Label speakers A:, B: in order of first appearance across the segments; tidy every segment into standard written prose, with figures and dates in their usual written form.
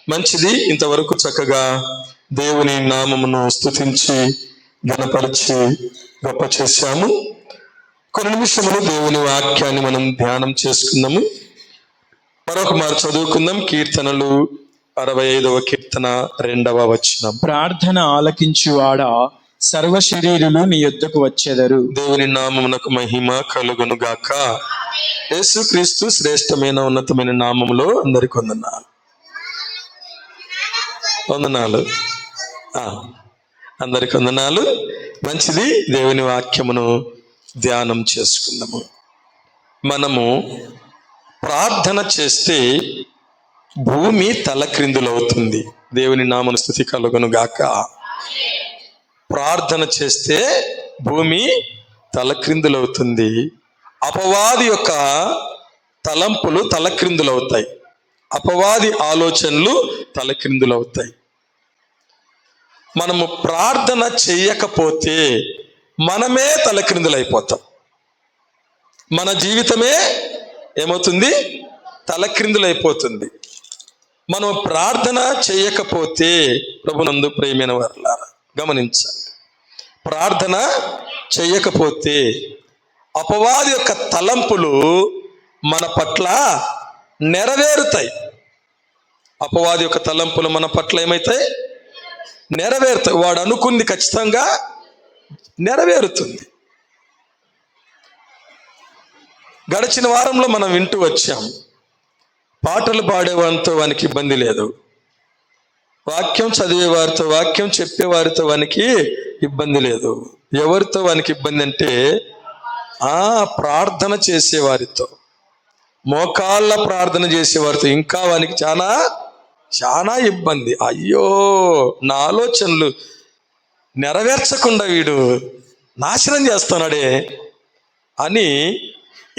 A: మంచిది. ఇంతవరకు చక్కగా దేవుని నామమును స్తుతించి ఘనపరిచి గొప్ప చేశాము. కొన్ని నిమిషములు దేవుని వాక్యాన్ని మనం ధ్యానం చేసుకుందాము. మరొక మారు చదువుకుందాం. కీర్తనలు 65వ కీర్తన 2వ వచనం.
B: ప్రార్థన ఆలకించువాడా, సర్వ శరీరులు నీ యొద్దకు వచ్చెదరు.
A: దేవుని నామమునకు మహిమ కలుగును గాక. యేసుక్రీస్తు శ్రేష్టమైన ఉన్నతమైన నామములో అందరికి వందనాలు. అందరికి వందనాలు. మంచిది. దేవుని వాక్యమును ధ్యానం చేసుకుందాము. మనము ప్రార్థన చేస్తే భూమి తలక్రిందులవుతుంది. దేవుని నామమున స్తుతి కలుగును గాక. ప్రార్థన చేస్తే భూమి తలక్రిందులవుతుంది. అపవాది యొక్క తలంపులు తలక్రిందులవుతాయి. అపవాది ఆలోచనలు తలక్రిందులవుతాయి. మనము ప్రార్థన చెయ్యకపోతే మనమే తలక్రిందులైపోతాం. మన జీవితమే ఏమవుతుంది? తలక్రిందులైపోతుంది. మనం ప్రార్థన చేయకపోతే, ప్రభునందు ప్రియమైన వారలారా గమనించాలి, ప్రార్థన చేయకపోతే అపవాది యొక్క తలంపులు మన పట్ల నెరవేరుతాయి. అపవాది యొక్క తలంపులు మన పట్ల ఏమైతాయి? నెరవేరుతాయి. వాడు అనుకుంది ఖచ్చితంగా నెరవేరుతుంది. గడిచిన వారంలో మనం వింటూ వచ్చాం, పాటలు పాడేవారితో వానికి ఇబ్బంది లేదు, వాక్యం చదివేవారితో, వాక్యం చెప్పేవారితో వానికి ఇబ్బంది లేదు. ఎవరితో వానికి ఇబ్బంది అంటే ప్రార్థన చేసేవారితో, మోకాళ్ళ ప్రార్థన చేసేవారితో ఇంకా వానికి చాలా చాలా ఇబ్బంది. అయ్యో, నా ఆలోచనలు నెరవేర్చకుండా వీడు నాశనం చేస్తున్నాడే అని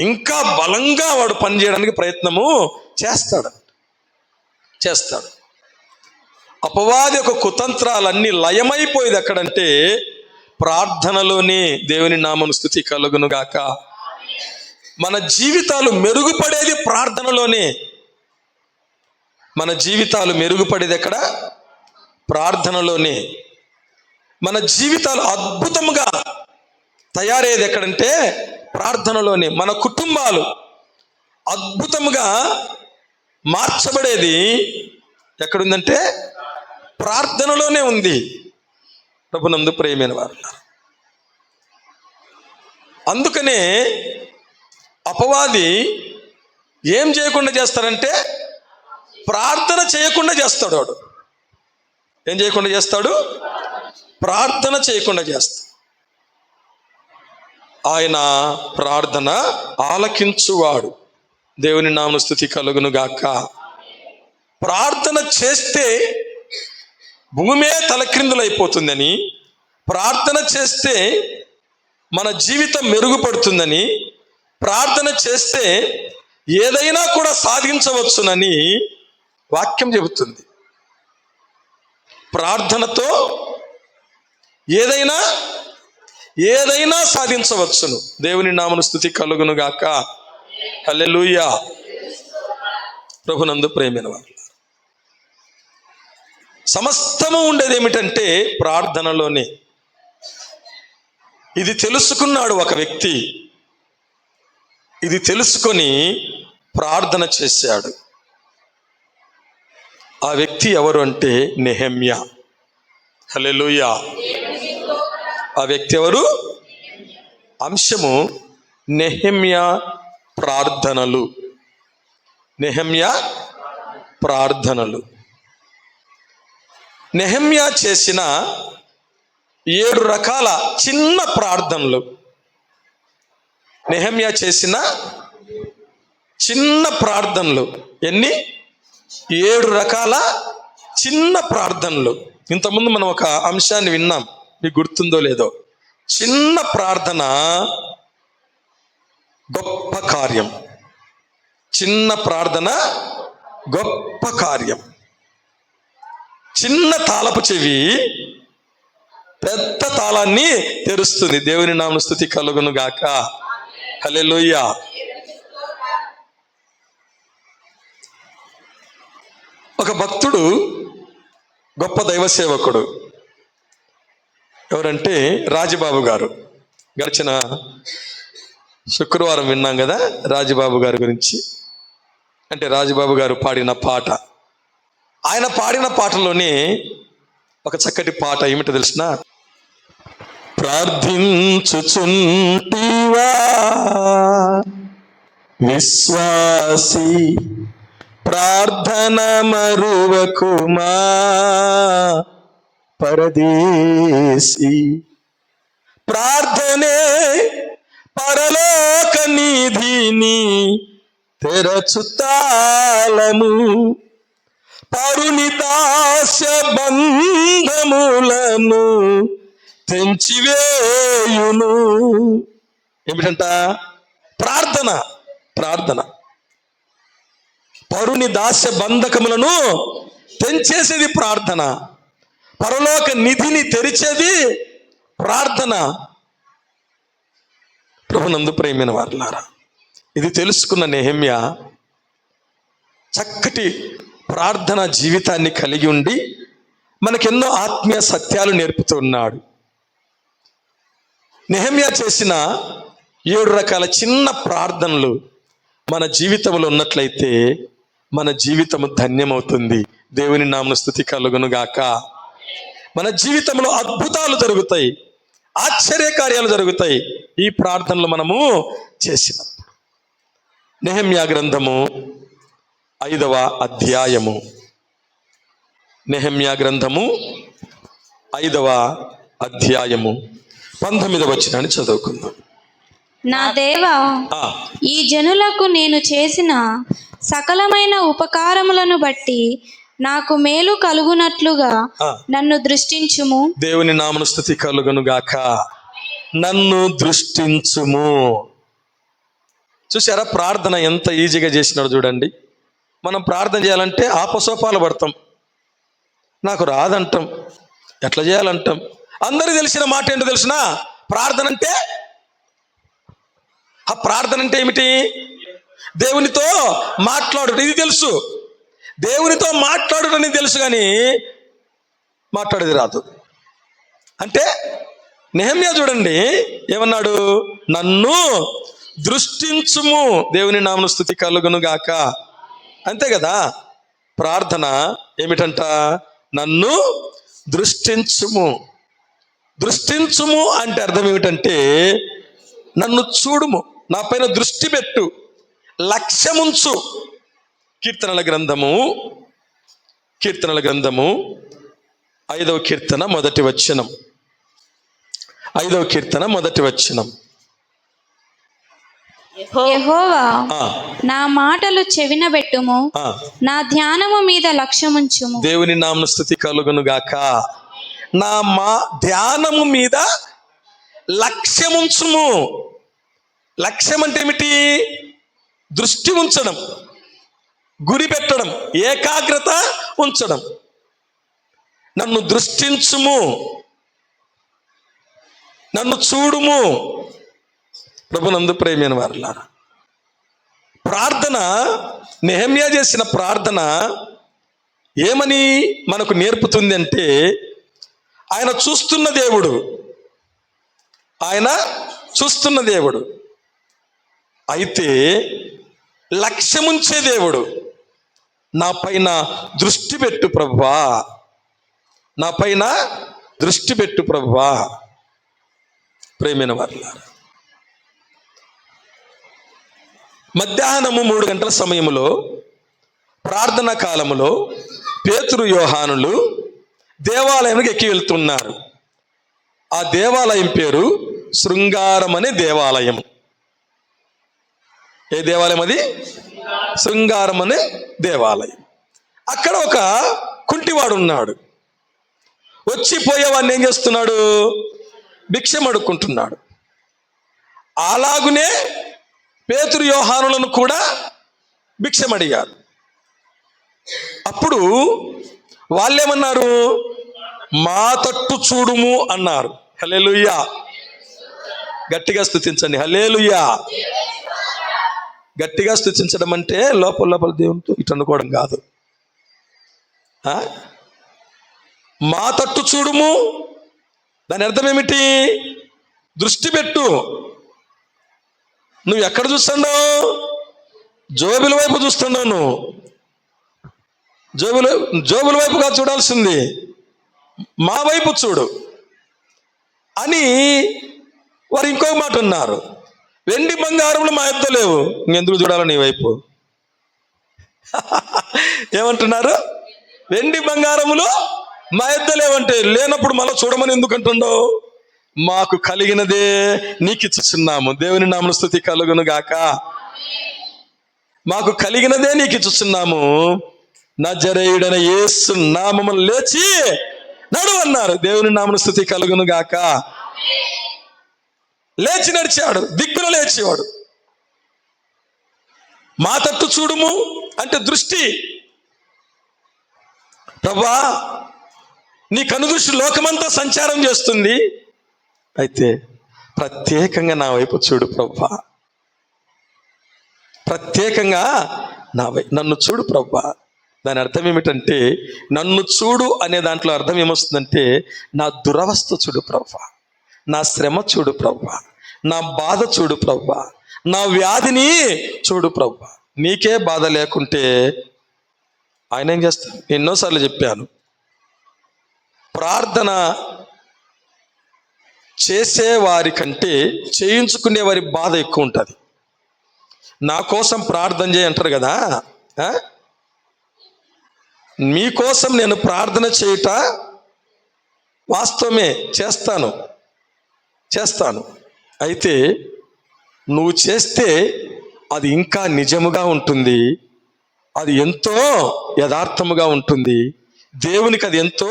A: ఇంకా బలంగా వాడు పనిచేయడానికి ప్రయత్నము చేస్తాడు. అపవాది యొక్క కుతంత్రాలన్నీ లయమైపోయేది ఎక్కడంటే ప్రార్థనలోనే. దేవుని నామమున స్తుతి కలుగును గాక. మన జీవితాలు మెరుగుపడేది ప్రార్థనలోనే. మన జీవితాలు మెరుగుపడేది ఎక్కడ? ప్రార్థనలోనే. మన జీవితాలు అద్భుతంగా తయారయ్యేది ఎక్కడంటే ప్రార్థనలోనే. మన కుటుంబాలు అద్భుతంగా మార్చబడేది ఎక్కడుందంటే ప్రార్థనలోనే ఉంది. ప్రభునందు ప్రియమైన వారు, అందుకనే అపవాది ఏం చేయకుండా చేస్తాడంటే ప్రార్థన చేయకుండా చేస్తాడు. వాడు ఏం చేయకుండా చేస్తాడు? ప్రార్థన చేయకుండా చేస్తాడు. ఆయన ప్రార్థన ఆలకించువాడు. దేవుని నామమున స్తుతి కలుగును గాక. ప్రార్థన చేస్తే భూమే తలక్రిందులైపోతుందని, ప్రార్థన చేస్తే మన జీవితం మెరుగుపడుతుందని, ప్రార్థన చేస్తే ఏదైనా కూడా సాధించవచ్చునని వాక్యం చెబుతుంది. ప్రార్థనతో ఏదైనా సాధించవచ్చును. దేవుని నామమున స్తుతి కలుగును గాక. హల్లెలూయా. ప్రభునందు ప్రియమైన వారు, సమస్తము ఉండేది ఏమిటంటే ప్రార్థనలోనే. ఇది తెలుసుకున్నాడు ఒక వ్యక్తి. ఇది తెలుసుకొని ప్రార్థన చేశాడు. ఆ వ్యక్తి ఎవరు అంటే నెహెమ్యా. హల్లెలూయా. ఆ వ్యక్తి ఎవరు? అంశము నెహెమ్యా ప్రార్థనలు. నెహెమ్యా ప్రార్థనలు. నెహెమ్యా చేసిన 7 రకాల చిన్న ప్రార్థనలు. నెహెమ్యా చేసిన చిన్న ప్రార్థనలు ఎన్ని? 7 రకాల చిన్న ప్రార్థనలు. ఇంతకుముందు మనం ఒక అంశాన్ని విన్నాం, మీకు గుర్తుందో లేదో. చిన్న ప్రార్థన గొప్ప కార్యం. చిన్న ప్రార్థన గొప్ప కార్యం. చిన్న తాళపు చెవి పెద్ద తాళాన్ని తెరుస్తుంది. దేవుని నామమున స్తుతి కలుగును గాక. హల్లెలూయా. ఒక భక్తుడు, గొప్ప దైవ సేవకుడు, ఎవరంటే రాజబాబు గారు. గడిచిన శుక్రవారం విన్నాం కదా రాజబాబు గారి గురించి. అంటే రాజబాబు గారు పాడిన పాట, ఆయన పాడిన పాటలోనే ఒక చక్కటి పాట ఏమిటో తెలిసిన, ప్రార్థించుచుంటివా విశ్వాసి ప్రార్థన మరువకుమా పరదేశి, ప్రార్థనే పరలోక నిధిని తెరచు తాళము, పరుని దాస్య బంధములను తెంచివేయును. ఏమిటంట? ప్రార్థన. ప్రార్థన పరుని దాస్య బంధకములను తెంచేసేది ప్రార్థన, పరలోక నిధిని తెరిచేది ప్రార్థన. ప్రభునందు ప్రియమైన వారలారా, ఇది తెలుసుకున్న నెహెమ్యా చక్కటి ప్రార్థన జీవితాన్ని కలిగి ఉండి మనకెన్నో ఆత్మీయ సత్యాలు నేర్పుతూ ఉన్నాడు. నెహెమ్యా చేసిన 7 రకాల చిన్న ప్రార్థనలు మన జీవితంలో ఉన్నట్లయితే మన జీవితము ధన్యమవుతుంది. దేవుని నామమున స్తుతి కలుగును గాక. మన జీవితంలో అద్భుతాలు జరుగుతాయి, ఆశ్చర్యకార్యాలు జరుగుతాయి ఈ ప్రార్థనలు మనము చేసినప్పుడు. నెహెమ్యా గ్రంథము 5వ అధ్యాయము, నెహెమ్యా గ్రంథము 5వ అధ్యాయము 19వ వచనాన్ని చదువుకుందాం.
C: నా దేవా, ఈ జనులకు నేను చేసిన సకలమైన ఉపకారములను బట్టి నాకు మేలు కలుగునట్లుగా నన్ను దృష్టించుము.
A: దేవుని నామమున స్తుతి కలుగును గాక. నన్ను దృష్టించుము. చూసారా ప్రార్థన ఎంత ఈజీగా చేసినాడు చూడండి. మనం ప్రార్థన చేయాలంటే ఆపసోపాలు పడతాం, నాకు రాదంటాం, ఎట్లా చేయాలంటాం. అందరికీ తెలిసిన మాట ఏంటో తెలిసిన, ప్రార్థన అంటే, ఆ ప్రార్థన అంటే ఏమిటి? దేవునితో మాట్లాడుట. ఇది తెలుసు, దేవునితో మాట్లాడుటని తెలుసు, కానీ మాట్లాడేది రాదు. అంటే నెహెమ్యా చూడండి ఏమన్నాడు, నన్ను దృష్టించుము. దేవుని నామమున స్తుతి కలుగును గాక. అంతే కదా. ప్రార్థన ఏమిటంట? నన్ను దృష్టించుము. దృష్టించుము అంటే అర్థం ఏమిటంటే, నన్ను చూడుము, నా పైన దృష్టి పెట్టు, లక్ష్యముంచు. కీర్తనల గ్రంథము 5వ కీర్తన 1వ వచనం. 5వ కీర్తన 1వ వచనం.
C: యెహోవా, నా మాటలు చెవినబెట్టుము, నా ధ్యానము మీద లక్ష్యముంచుము.
A: దేవుని నామమున స్తుతి కలుగును గాక. నా ధ్యానము మీద లక్ష్యముంచుము. లక్ష్యం అంటే ఏమిటి? దృష్టి ఉంచడం, గురి పెట్టడం, ఏకాగ్రత ఉంచడం. నన్ను దృష్టించుము, నన్ను చూడుము. ప్రభునందు ప్రియమైన వారలారా, ప్రార్థన, నెహెమ్యా చేసిన ప్రార్థన ఏమని మనకు నేర్పుతుంది అంటే, ఆయన చూస్తున్న దేవుడు, ఆయన చూస్తున్న దేవుడు, అయితే లక్ష్యముంచే దేవుడు. నా పైన దృష్టి పెట్టు ప్రభువా, నా పైన దృష్టి పెట్టు ప్రభువా. ప్రియమైన వారలారా, మధ్యాహ్నము 3 గంటల సమయంలో ప్రార్థనా కాలములో పేతురు యోహానులు దేవాలయానికి ఎక్కి వెళ్తున్నారు. ఆ దేవాలయం పేరు శృంగారం అనే దేవాలయం. ఏ దేవాలయం అది? శృంగారం అనే దేవాలయం. అక్కడ ఒక కుంటివాడు ఉన్నాడు. వచ్చి పోయేవాడిని ఏం చేస్తున్నాడు? భిక్షం అడుక్కుంటున్నాడు. అలాగునే పేతురు యోహానులను కూడా భిక్షం అడిగారు. అప్పుడు వాళ్ళేమన్నారు? మా తట్టు చూడుము అన్నారు. హల్లెలూయా. గట్టిగా స్తుతించండి. హల్లెలూయా. గట్టిగా స్తుతించడం అంటే లోపల దేవునితో ఇటు అనుకోవడం కాదు. ఆ? మా తట్టు చూడుము, దాని అర్థం ఏమిటి? దృష్టి పెట్టు. నువ్వు ఎక్కడ చూస్తున్నావు? జోబుల వైపు చూస్తున్నావు. నువ్వు జోబుల వైపుగా చూడాల్సింది, మా వైపు చూడు అని వారు ఇంకొక మాట ఉన్నారు. వెండి బంగారములు మా యొద్ద లేవు, ఇంకెందుకు చూడాలి నీ వైపు? ఏమంటున్నారు? వెండి బంగారములు మా యొద్ద లేవంటే, లేనప్పుడు మళ్ళీ చూడమని ఎందుకు అంటున్నావు? మాకు కలిగినదే నీకు ఇచ్చుచున్నాము. దేవుని నామమున స్తుతి కలుగును గాక. మాకు కలిగినదే నీకు ఇచ్చుచున్నాము, నజరేయుడైన యేసు నామమున లేచి నడు అన్నారు. దేవుని నామమున స్తుతి కలుగును గాక. లేచి నడిచాడు, దిక్కున లేచేవాడు. మా తట్టు చూడుము అంటే దృష్టి. ప్రభువా, నీ కనుదృష్టి లోకమంతా సంచారం చేస్తుంది, అయితే ప్రత్యేకంగా నా వైపు చూడు ప్రభువా, ప్రత్యేకంగా నన్ను చూడు ప్రభువా. దాని అర్థం ఏమిటంటే, నన్ను చూడు అనే దాంట్లో అర్థం ఏమొస్తుందంటే, నా దురవస్థ చూడు ప్రభువా, నా శ్రమ చూడు ప్రభువా, నా బాధ చూడు ప్రభువా, నా వ్యాధిని చూడు ప్రభువా. నీకే బాధ లేకుంటే ఆయన ఏం చేస్తాడు? ఎన్నోసార్లు చెప్పాను, ప్రార్థన చేసేవారి కంటే చేయించుకునే వారి బాధ ఎక్కువ ఉంటుంది. నా కోసం ప్రార్థన చేయి అంటారు కదా, మీకోసం నేను ప్రార్థన చేయుట వాస్తవమే, చేస్తాను. అయితే నువ్వు చేస్తే అది ఇంకా నిజముగా ఉంటుంది, అది ఎంతో యథార్థముగా ఉంటుంది, దేవునికి అది ఎంతో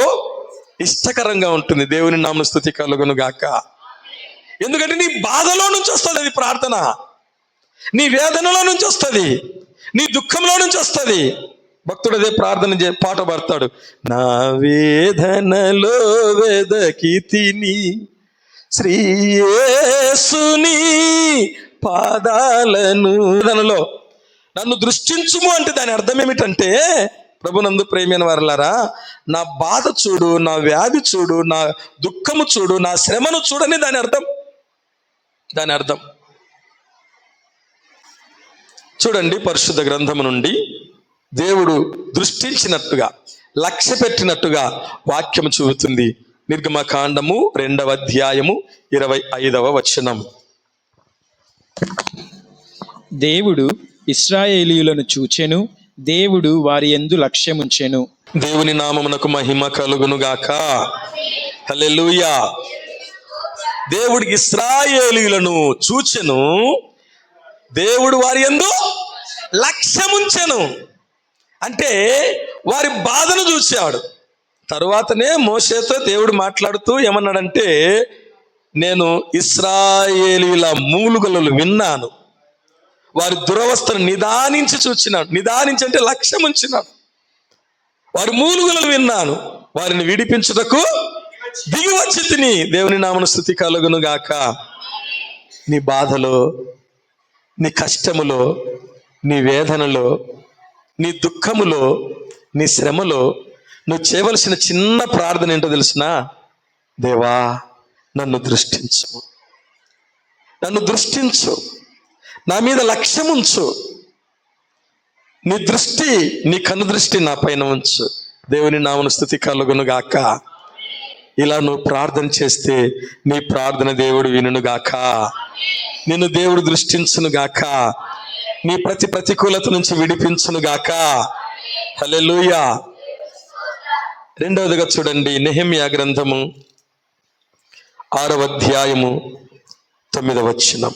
A: ఇష్టకరంగా ఉంటుంది. దేవుని నామమున స్తుతి కలుగును గాక. ఎందుకంటే నీ బాధలో నుంచి వస్తుంది అది ప్రార్థన, నీ వేదనలో నుంచి వస్తుంది, నీ దుఃఖంలో నుంచి వస్తుంది. భక్తుడు అదే ప్రార్థన పాట పాడతాడు. నా వేదనలో వెదకి తిని శ్రీ యేసుని పాదాలను. వేదనలో నన్ను దృష్టించుము అంటే దాని అర్థం ఏమిటంటే, ప్రభునందు ప్రేమైన వారలారా, నా బాధ చూడు, నా వ్యాధి చూడు, నా దుఃఖము చూడు, నా శ్రమను చూడని దాని అర్థం. చూడండి, పరిశుద్ధ గ్రంథము నుండి దేవుడు దృష్టించినట్టుగా, లక్ష్య పెట్టినట్టుగా వాక్యము చూపుతుంది. నిర్గమకాండము 2వ అధ్యాయము 25వ వచనం.
B: దేవుడు ఇశ్రాయేలీయులను చూచెను, దేవుడు వారి యందు లక్ష్యముంచెను.
A: దేవుని నామమునకు మహిమ కలుగును గాక. హల్లెలూయా. దేవుడు ఇశ్రాయేలీయులను చూచెను, దేవుడు వారి యందు లక్ష్యముంచెను అంటే వారి బాధను చూశాడు. తరువాతనే మోషేతో దేవుడు మాట్లాడుతూ ఏమన్నాడంటే, నేను ఇశ్రాయేలీయుల మూలుగలు విన్నాను, వారి దురవస్థను నిదానించి చూచినాడు. నిదానించి అంటే లక్ష్యం ఉంచినాడు. వారి మూలుగులను విన్నాను, వారిని విడిపించుటకు దిగి వచ్చి తిని. దేవుని నామమున స్తుతి కలుగును గాక. నీ బాధలో, నీ కష్టములో, నీ వేదనలో, నీ దుఃఖములో, నీ శ్రమలో నువ్వు చేయవలసిన చిన్న ప్రార్థన ఏంటో తెలుసునా? దేవా, నన్ను దృష్టించు, నా మీద లక్ష్యం ఉంచు, నీ దృష్టి, నీ కన్ను దృష్టి నా పైన ఉంచు. దేవుని నామమున స్తుతి కలుగును గాక. ఇలా నువ్వు ప్రార్థన చేస్తే నీ ప్రార్థన దేవుడు వినును గాక, నిన్ను దేవుడు దృష్టించును గాక, నీ ప్రతి ప్రతికూలత నుంచి విడిపించును గాక. హల్లెలూయా. రెండవదిగా చూడండి, నెహెమ్యా గ్రంథము 6వ అధ్యాయము 9వ వచనం.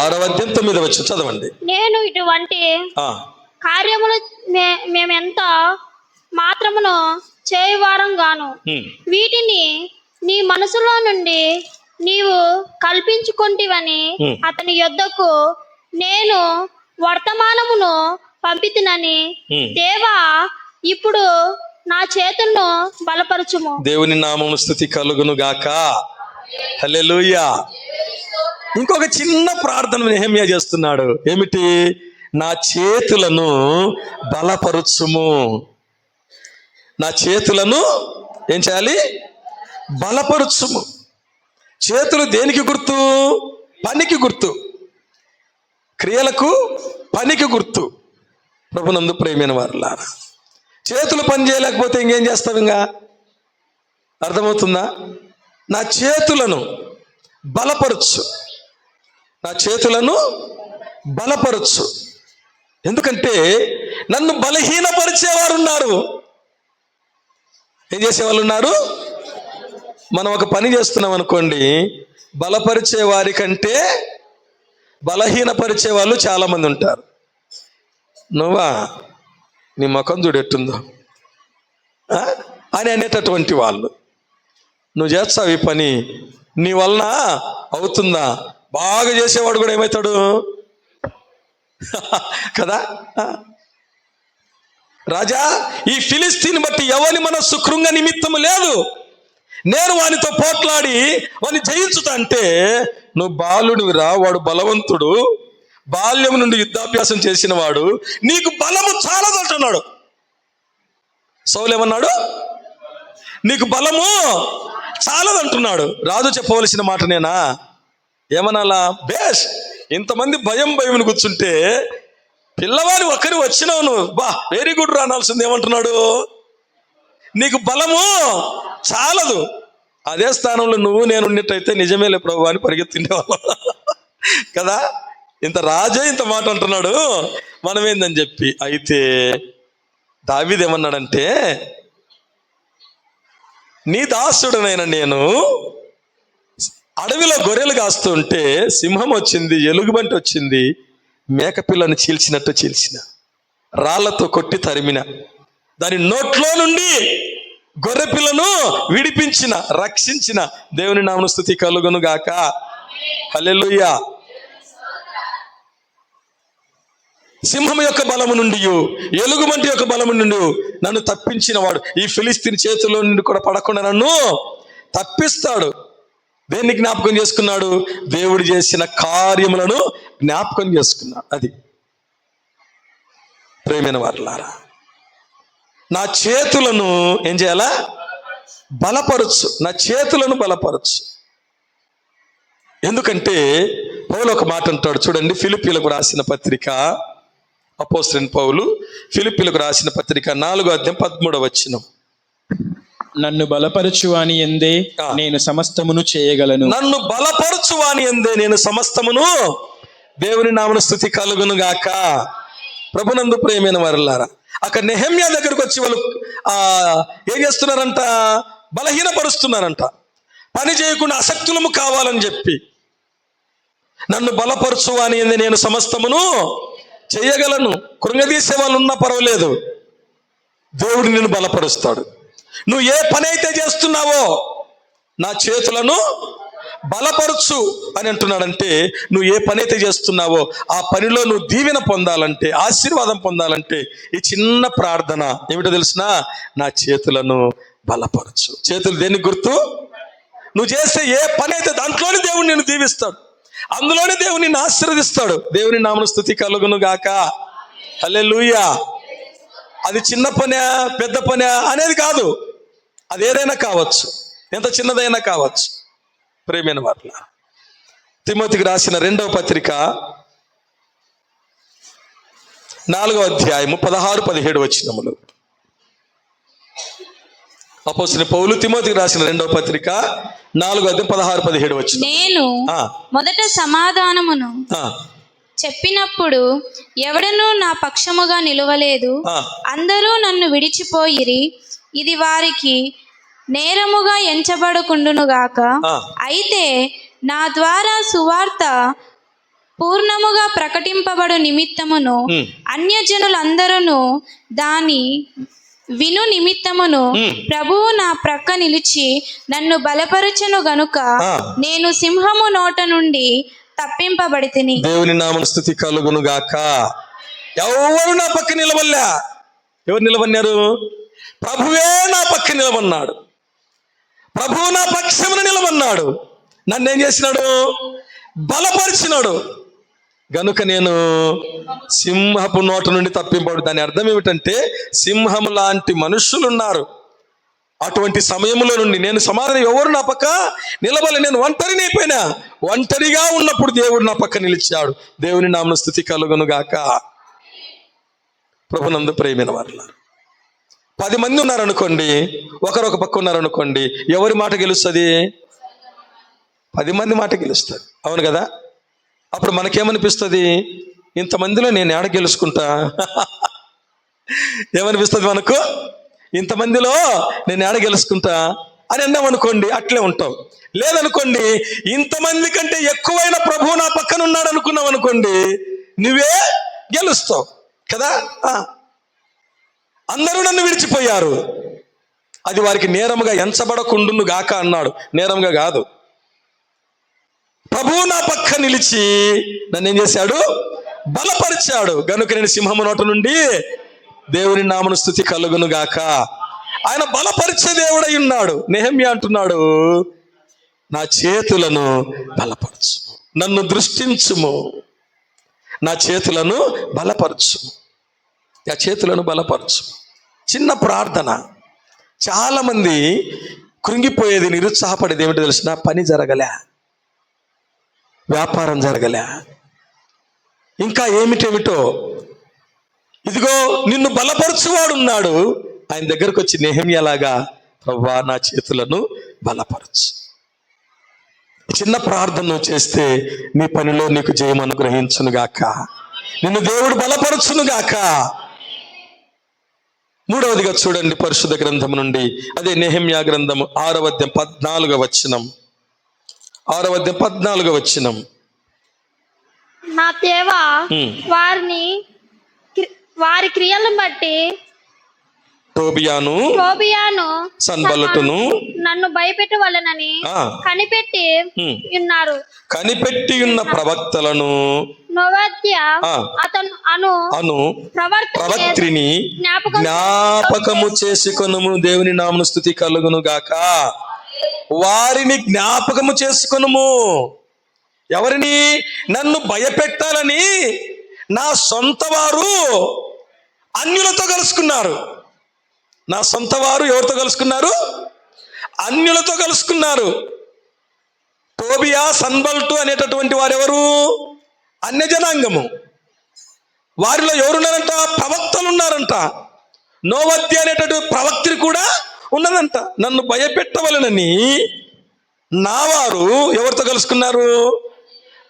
A: 6వ అధ్యాయం 9వ వచనం చదవండి.
D: నేను ఇటువంటి కార్యములు మేమెంత మాత్రమును చేయవారం గాను, వీటిని నీ మనసులో నుండి నీవు కల్పించుకొంటివని అతని యొద్దకు నేను వర్తమానమును పంపితినని, దేవా, ఇప్పుడు నా చేతులను బలపరచుము.
A: దేవుని నామమున స్తుతి కలుగును గాక. హల్లెలూయా. ఇంకొక చిన్న ప్రార్థన నెహెమ్యా చేస్తున్నాడు. ఏమిటి? నా చేతులను బలపరుచుము. నా చేతులను ఏం చేయాలి? బలపరుచుము. చేతులు దేనికి గుర్తు? పనికి గుర్తు. క్రియలకు, పనికి గుర్తు. ప్రభునందు ప్రియమైన వారులారా, చేతులు పని చేయలేకపోతే ఇంకేం చేస్తావు? ఇంకా అర్థమవుతుందా? నా చేతులను బలపరచు, నా చేతులను బలపరచు. ఎందుకంటే నన్ను బలహీనపరిచేవారు ఉన్నారు. ఏం చేసేవాళ్ళు ఉన్నారు? మనం ఒక పని చేస్తున్నాం అనుకోండి, బలపరిచే వారి కంటే బలహీనపరిచే వాళ్ళు చాలామంది ఉంటారు. నువ్వా, నీ ముఖం చూడెట్టుందో అని అనేటటువంటి వాళ్ళు. నువ్వు చేస్తావు ఈ పని, నీ వలన అవుతుందా? బాగా చేసేవాడు కూడా ఏమవుతాడు కదా? రాజా, ఈ ఫిలిస్తీన్ బట్టి ఎవరి మనస్సు కృంగ నిమిత్తము లేదు, నేను వానితో పోట్లాడి వాని జయించుతా అంటే, నువ్వు బాలుడివిరా, వాడు బలవంతుడు, బాల్యం నుండి యుద్ధాభ్యాసం చేసిన వాడు, నీకు బలము చాలదు అంటున్నాడు. సౌలు ఏమన్నాడు? నీకు బలము చాలదు అంటున్నాడు. రాజు చెప్పవలసిన మాట నేనా? ఏమనాలా? బేష్, ఇంతమంది భయం కూర్చుంటే పిల్లవాడు ఒక్కరి వచ్చినావు నువ్వు, బా వెరీ గుడ్ రా అనాల్సింది. ఏమంటున్నాడు? నీకు బలము చాలదు. అదే స్థానంలో నువ్వు నేను ఉన్నట్టయితే నిజమేలే ప్రభు అని పరిగెత్తిండేవాళ్ళం కదా. ఇంత రాజే ఇంత మాట అంటున్నాడు, మనం ఏందని చెప్పి. అయితే దావీదు ఏమన్నాడంటే, నీ దాసుడనైన నేను అడవిలో గొర్రెలు కాస్తుంటే సింహం వచ్చింది, ఎలుగుబంటి వచ్చింది, మేకపిల్లను చీల్చినట్టు చీల్చిన, రాళ్లతో కొట్టి తరిమిన, దాని నోట్లో నుండి గొర్రె పిల్లను విడిపించిన, రక్షించిన. దేవుని నామమున స్తుతి కలుగును గాక. హల్లెలూయా. సింహం యొక్క బలము నుండి, ఎలుగుబంటి యొక్క బలము నుండి నన్ను తప్పించిన వాడు ఈ ఫిలిస్తీన్ చేతుల్లో నుండి కూడా పడకుండా నన్ను తప్పిస్తాడు. దేన్ని జ్ఞాపకం చేసుకున్నాడు? దేవుడు చేసిన కార్యములను జ్ఞాపకం చేసుకున్నాడు. అది ప్రియమైన వారులారా, నా చేతులను ఏం చేయాలా? బలపరచు, నా చేతులను బలపరచు. ఎందుకంటే పౌలు ఒక మాట అంటాడు చూడండి, ఫిలిప్పీలకు రాసిన పత్రిక, అపోస్తలుడైన పౌలు ఫిలిప్పీలకు రాసిన పత్రిక 4:13.
B: నన్ను బలపరచువాని ఎందే నేను సమస్తమును చేయగలను.
A: నన్ను బలపరచువాని ఎందే నేను సమస్తమును. దేవుని నామమున స్తుతి కలుగును గాక. ప్రభునందు ప్రియమైన వారులారా, అక్కడ నెహెమ్యా దగ్గరకు వచ్చి వాళ్ళు ఏం చేస్తున్నారంట? బలహీనపరుస్తున్నారంట. పని చేయకుండా అసక్తులము కావాలని చెప్పి, నన్ను బలపరచువాని ఎందే నేను సమస్తమును చేయగలను. కృంగదీసే వాళ్ళు ఉన్నా పర్వాలేదు, దేవుడు నిన్ను బలపరుస్తాడు. నువ్వు ఏ పని అయితే చేస్తున్నావో నా చేతులను బలపరచు అని అంటున్నాడంటే, నువ్వు ఏ పని అయితే చేస్తున్నావో ఆ పనిలో నువ్వు దీవెన పొందాలంటే, ఆశీర్వాదం పొందాలంటే ఈ చిన్న ప్రార్థన ఏమిటో తెలిసిన? నా చేతులను బలపరచు. చేతులు దేనికి గుర్తు? నువ్వు చేస్తే ఏ పని అయితే దాంట్లోనే దేవుడు నిన్ను దీవిస్తాడు, అందులోనే దేవుని నిన్ను ఆశీర్వదిస్తాడు. దేవుని నామమున స్తుతి కలుగును గాక. హల్లెలూయా. అది చిన్న పనా పెద్ద పనా అనేది కాదు, అది ఏదైనా కావచ్చు, ఎంత చిన్నదైనా కావచ్చు. ప్రియమైన వారుల, తిమోతికి రాసిన 2వ పత్రిక 4వ అధ్యాయము 16-17 వచనములు. అపోస్తలుడైన పౌలు తిమోతికి రాసిన 2వ పత్రిక 4వ అధ్యాయం 16-17 వచనం.
C: నేను మొదట సమాధానమును చెప్పినప్పుడు ఎవడనూ నా పక్షముగా నిలవలేదు, అందరూ నన్ను విడిచిపోయిరి. ఇది వారికి నేరముగా ఎంచబడకుండునుగాక. అయితే నా ద్వారా సువార్త పూర్ణముగా ప్రకటింపబడు నిమిత్తమును అన్యజనులందరూ దాని విను నిమిత్తమును ప్రభువు నా ప్రక్క నిలిచి నన్ను బలపరచెను గనుక నేను సింహము నోట నుండి తప్పింపబడితిని.
A: దేవుని నామమున స్తుతి కలుగును గాక. ఎవరు నా పక్క నిలవల్లా. ఎవరు నిలవన్నారు? ప్రభువే నా పక్క నిలవన్నాడు. ప్రభువు నా పక్షమున నిలవన్నాడు. నన్ను ఏం చేసినాడు? బలపరిచినాడు గనుక నేను సింహపు నోట నుండి తప్పింపడు. దాని అర్థం ఏమిటంటే సింహం లాంటి మనుషులు ఉన్నారు. అటువంటి సమయంలో నుండి నేను సమాధానం ఎవరు నా పక్క నిలబడి, నేను ఒంటరిని అయిపోయినా. ఒంటరిగా ఉన్నప్పుడు దేవుడు నా పక్క నిలిచాడు. దేవుని నామమున స్తుతి కలుగును గాక. ప్రభునందు ప్రియమైన వారులారా, 10 మంది ఉన్నారనుకోండి, ఒకరు ఒక పక్క ఉన్నారనుకోండి, ఎవరి మాట గెలుస్తుంది? 10 మంది మాట గెలుస్తుంది. అవును కదా? అప్పుడు మనకేమనిపిస్తుంది? ఇంతమందిలో నేను ఏడ గెలుచుకుంటా? ఏమనిపిస్తుంది మనకు? ఇంతమందిలో నేను ఏడ గెలుచుకుంటా అని అన్నామనుకోండి, అట్లే ఉంటాం. లేదనుకోండి, ఇంతమంది కంటే ఎక్కువైన ప్రభువు నా పక్కన ఉన్నాడు అనుకున్నాం అనుకోండి, నువ్వే గెలుస్తావు కదా. అందరూ నన్ను విడిచిపోయారు, అది వారికి నేరముగా ఎంచబడకుండును గాక అన్నాడు. నేరంగా కాదు. ప్రభువు నా పక్క నిలిచి నన్ను ఏం చేశాడు? బలపరిచాడు. గనుక నేను సింహము నోట నుండి దేవుని నామమున స్తుతి కలుగును గాక. ఆయన బలపరిచే దేవుడై ఉన్నాడు. నెహెమ్యా అంటున్నాడు, నా చేతులను బలపరచు, నన్ను దృష్టించుము, నా చేతులను బలపరచు, నా చేతులను బలపరచు. చిన్న ప్రార్థన. చాలా మంది కృంగిపోయేది, నిరుత్సాహపడేది ఏమిటో తెలిసిన? పని జరగలే, వ్యాపారం జరగలే, ఇంకా ఏమిటేమిటో. ఇదిగో నిన్ను బలపరచువాడు ఉన్నాడు. ఆయన దగ్గరకు వచ్చి నెహెమ్యాలాగా, ప్రభువా నా చేతులను బలపరచు. చిన్న ప్రార్థన చేస్తే నీ పనిలో నీకు జయం అనుగ్రహించును గాక. నిన్ను దేవుడు బలపరచును గాక. 3వదిగా చూడండి, పరిశుద్ధ గ్రంథం నుండి, అదే నెహెమ్యా గ్రంథము 6వ అధ్యాయం 14వ వచనం. 6వ అధ్యాయం 14వ వచనం.
D: నా దేవా, వారి క్రియలను బట్టి
A: టోబియాను సన్బల్లటును
D: నన్ను భయపెట్టవలెనని కనిపెట్టి ఉన్నారు.
A: కనిపెట్టి ఉన్న ప్రవక్తలను
D: నోవద్య అను
A: ప్రవక్త్రిని జ్ఞాపకము చేసుకొనుము. దేవుని నామమున స్తుతి కలుగును గాక. వారిని జ్ఞాపకము చేసుకొనుము. ఎవరిని? నన్ను భయపెట్టాలని నా సొంత వారు అన్యులతో కలుసుకున్నారు. నా సొంత వారు ఎవరితో కలుసుకున్నారు? అన్యులతో కలుసుకున్నారు. టోబియా, సన్బల్టు అనేటటువంటి వారెవరు? అన్యజనాంగము. వారిలో ఎవరున్నారంట? ప్రవక్తలు ఉన్నారంట. నోవద్య అనేటటువంటి ప్రవక్తి కూడా ఉన్నదంట. నన్ను భయపెట్టవలనని నా వారు ఎవరితో కలుసుకున్నారు?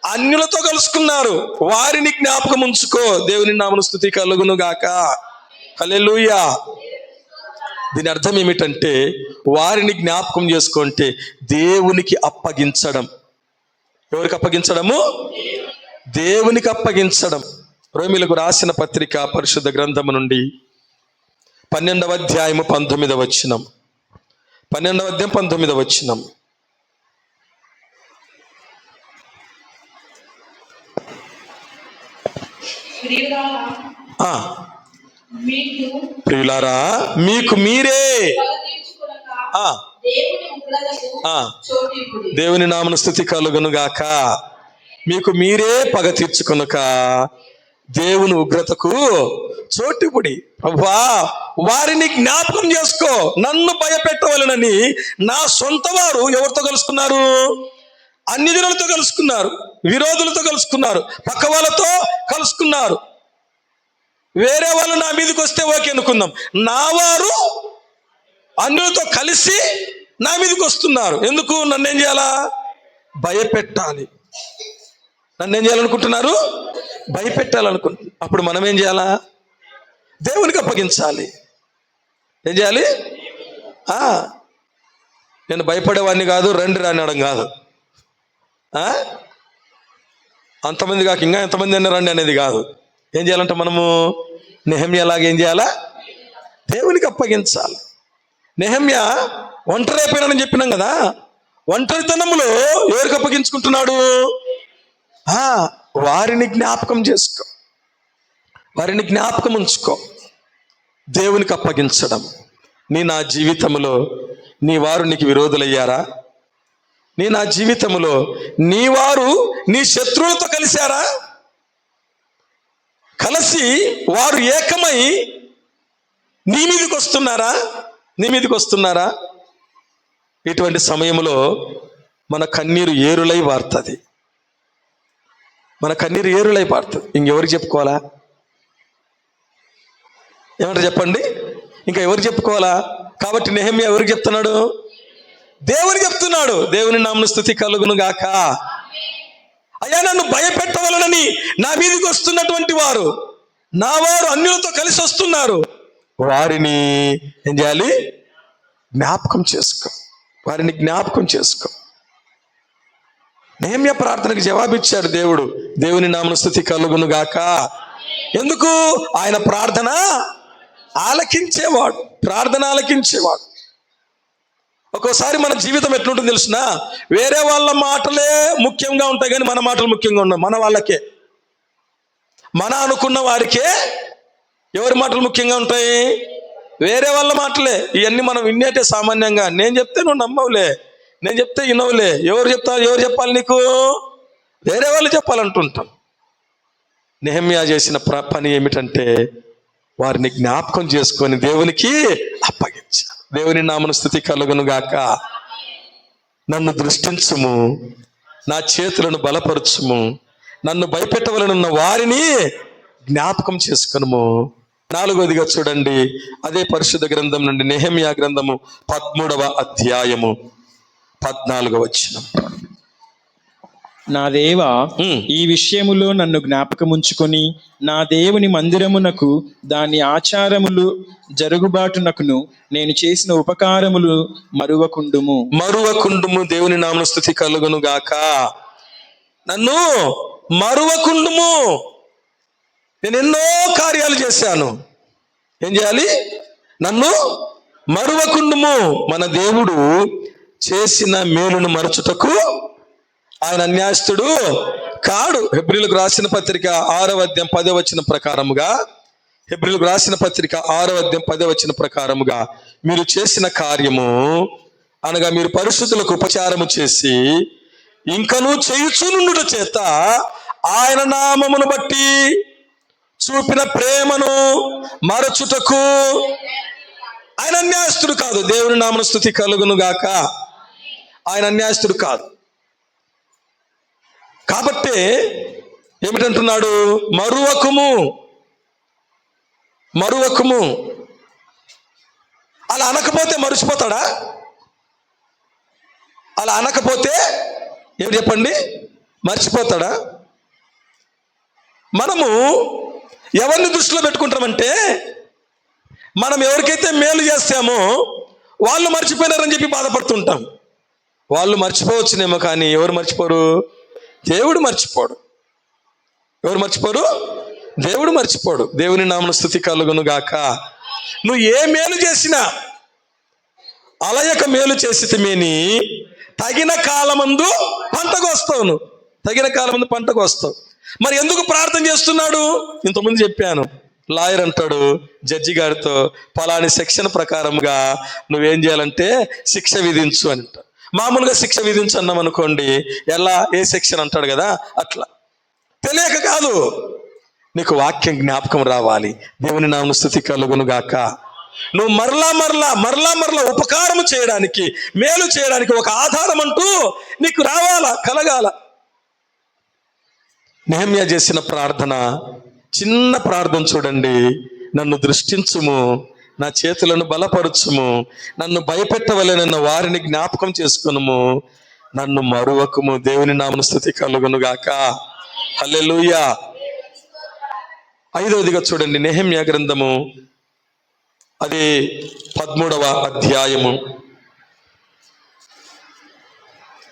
A: అన్యులతో కలుసుకున్నారు. వారిని జ్ఞాపకం ఉంచుకో. దేవుని నామమున స్తుతి కలుగును గాక. హల్లెలూయా. దీని అర్థం ఏమిటంటే, వారిని జ్ఞాపకం చేసుకుంటే దేవునికి అప్పగించడం. ఎవరికి అప్పగించడము? దేవునికి అప్పగించడం. రోమీయులకు రాసిన పత్రిక పరిశుద్ధ గ్రంథము నుండి 12వ అధ్యాయము 19వ వచనం. 12వ అధ్యాయం 19వ వచనం. ప్రియులారా, మీకు మీరే దేవుని నామమున స్తుతి కలుగును గాక. మీకు మీరే పగ తీర్చుకొనక దేవుని ఉగ్రతకు చోటిపుడి. ప్రభువా, వారిని జ్ఞాపకం చేసుకో. నన్ను భయపెట్టవలనని నా సొంత వారు ఎవరితో కలుసుకున్నారు? అన్యజనులతో కలుసుకున్నారు, విరోధులతో కలుసుకున్నారు, పక్క వాళ్ళతో కలుసుకున్నారు. వేరే వాళ్ళు నా మీదకి వస్తే ఓకే అనుకుందాం. నా వారు అన్యులతో కలిసి నా మీదకి వస్తున్నారు. ఎందుకు? నన్నేం చేయాలా? భయపెట్టాలి. నన్నేం చేయాలనుకుంటున్నారు? భయపెట్టాలనుకుంటున్నారు. అప్పుడు మనం ఏం చేయాలా? దేవునికి అప్పగించాలి. ఏం చేయాలి? నేను భయపడేవాడిని కాదు, రండి రానివ్వడం కాదు. అంతమంది కాక ఇంకా ఎంతమంది అన్న రండి అనేది కాదు. ఏం చేయాలంటే మనము నెహెమ్యాలాగా ఏం చేయాలా? దేవునికి అప్పగించాలి. నెహెమ్యా ఒంటరి అయిపోయినాడని చెప్పినాం కదా. ఒంటరితనంలో ఎవరికి అప్పగించుకుంటున్నాడు? వారిని జ్ఞాపకం చేసుకో, వారిని జ్ఞాపకం ఉంచుకో. దేవునికి అప్పగించడం. నా జీవితంలో నీ వారు నీకు విరోధులయ్యారా? నా జీవితంలో నీ వారు నీ శత్రువులతో కలిశారా? కలిసి వారు ఏకమై నీ మీదకి వస్తున్నారా? ఇటువంటి సమయంలో మన కన్నీరు ఏరులై వారుతుంది. ఇంకెవరికి చెప్పుకోవాలా? ఏమంటారు చెప్పండి? ఇంకా ఎవరికి చెప్పుకోవాలా? కాబట్టి నెహెమ్యా ఎవరికి చెప్తున్నాడు? దేవునికి చెప్తున్నాడు. దేవుని నామమున స్తుతి కలుగును గాక. అయ్యా, నన్ను భయపెట్టవలనని నా మీదకి వస్తున్నటువంటి వారు, నా వారు అన్యులతో కలిసి వస్తున్నారు. వారిని ఏం చేయాలి? జ్ఞాపకం చేసుకో. నెహెమ్యా ప్రార్థనకు జవాబిచ్చాడు దేవుడు. దేవుని నామమున స్తుతి కలుగును గాక. ఎందుకు? ఆయన ప్రార్థన ఆలకించేవాడు. ఒక్కోసారి మన జీవితం ఎట్లుంటుంది తెలిసిన? వేరే వాళ్ళ మాటలే ముఖ్యంగా ఉంటాయి, కానీ మన మాటలు ముఖ్యంగా ఉండవు. మన వాళ్ళకే, మన అనుకున్న వారికే ఎవరి మాటలు ముఖ్యంగా ఉంటాయి? వేరే వాళ్ళ మాటలే. ఇవన్నీ మనం వినేటే సామాన్యంగా. నేను చెప్తే నువ్వు నమ్మవులే, నేను చెప్తే వినవులే. ఎవరు చెప్పాలి నీకు? వేరే వాళ్ళు చెప్పాలంటుంటాం. నెహెమ్యా చేసిన పని ఏమిటంటే వారిని జ్ఞాపకం చేసుకొని దేవునికి అప్పగించారు. దేవుని నామమున స్తుతి కలుగును గాక. నన్ను దృష్టించుము, నా చేతులను బలపరచుము, నన్ను భయపెట్టవలనున్న వారిని జ్ఞాపకం చేసుకొనుము. 4వదిగా చూడండి, అదే పరిశుద్ధ గ్రంథం నుండి నెహెమ్యా గ్రంథము 13వ అధ్యాయము 14వ వచనం.
B: నా దేవా, ఈ విషయములో నన్ను జ్ఞాపకముంచుకొని నా దేవుని మందిరమునకు దాని ఆచారములు జరుగుబాటునకును నేను చేసిన ఉపకారములు మరువకుండుము.
A: దేవుని నామమున స్తుతి కలుగును గాక. నన్ను మరువకుండుము. నేను ఎన్నో కార్యాలు చేశాను. ఏం చేయాలి? నన్ను మరువకుండుము. మన దేవుడు చేసిన మేలును మరచుటకు ఆయన అన్యాయస్తుడు కాడు. హెబ్రీలకు రాసిన పత్రిక 6వ అధ్యాయం 10వ వచనం ప్రకారముగా మీరు చేసిన కార్యము అనగా మీరు పరిశుద్ధులకు ఉపచారము చేసి ఇంకనూ చేయుచునుండుట చేత ఆయన నామమును బట్టి చూపిన ప్రేమను మరచుటకు ఆయన అన్యాయస్తుడు కాదు. దేవుని నామమున స్తుతి కలుగును గాక. ఆయన అన్యాయస్తుడు కాదు. కాబట్టి ఏమిటంటున్నాడు? మరువకుము. అలా అనకపోతే మర్చిపోతాడా? అలా అనకపోతే ఏమిటి చెప్పండి? మర్చిపోతాడా? మనము ఎవరిని దృష్టిలో పెట్టుకుంటామంటే, మనం ఎవరికైతే మేలు చేస్తామో వాళ్ళు మర్చిపోయినారని చెప్పి బాధపడుతుంటాం. వాళ్ళు మర్చిపోవచ్చునేమో, కానీ ఎవరు మర్చిపోరు? దేవుడు మర్చిపోడు. ఎవరు మర్చిపోరు? దేవుడు మర్చిపోడు. దేవుని నామమున స్తుతి కలుగును గాక. నువ్వు ఏ మేలు చేసినా అలయక మేలు చేసితిమేని తగిన కాలమందు పంటకు వస్తావు. మరి ఎందుకు ప్రార్థన చేస్తున్నాడు? ఇంతకుముందు చెప్పాను. లాయర్ అంటాడు జడ్జి గారితో, పలాని సెక్షన్ ప్రకారముగా నువ్వేం చేయాలంటే శిక్ష విధించు అని అంటాడు. మామూలుగా శిక్ష విధించు అన్నాం అనుకోండి, ఎలా, ఏ సెక్షన్ అంటాడు కదా, అట్లా. తెలియక కాదు, నీకు వాక్యం జ్ఞాపకం రావాలి. దేవుని నామమున స్తుతి కలుగును గాక. నువ్వు మరలా ఉపకారం చేయడానికి, మేలు చేయడానికి ఒక ఆధారం అంటూ నీకు రావాలా, కలగాల. నెహెమ్యా చేసిన ప్రార్థన, చిన్న ప్రార్థన చూడండి. నన్ను దృష్టించుము, నా చేతులను బలపరచుము, నన్ను భయపెట్టవలెనన్న వారిని జ్ఞాపకం చేసుకొనుము, నన్ను మరువకుము. దేవుని నామమున స్తుతి కలుగును గాక. హల్లెలూయా. 5వదిగా చూడండి, నెహెమ్యా గ్రంథము అదే 13వ అధ్యాయము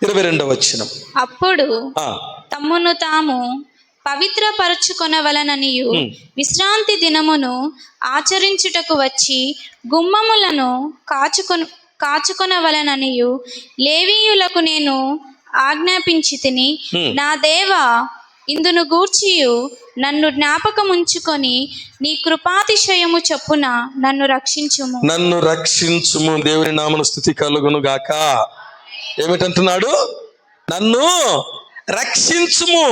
A: 22వ వచనం.
C: అప్పుడు తమ్మును తాము పవిత్రపరచుకొనవలననియు విశ్రాంతి దినమును ఆచరించుటకు వచ్చి గుమ్మములను కాచుకొనవలననియు లేవీయులకు నేను ఆజ్ఞాపించి తిని, నా దేవా, ఇందును గూర్చియు నన్ను జ్ఞాపకముంచుకొని నీ కృపాతిశయము చొప్పున నన్ను రక్షించుము.
A: దేవుని నామమున స్తుతి కలుగును గాక. ఏమిటంటున్నాడు? నన్ను రక్షించుము.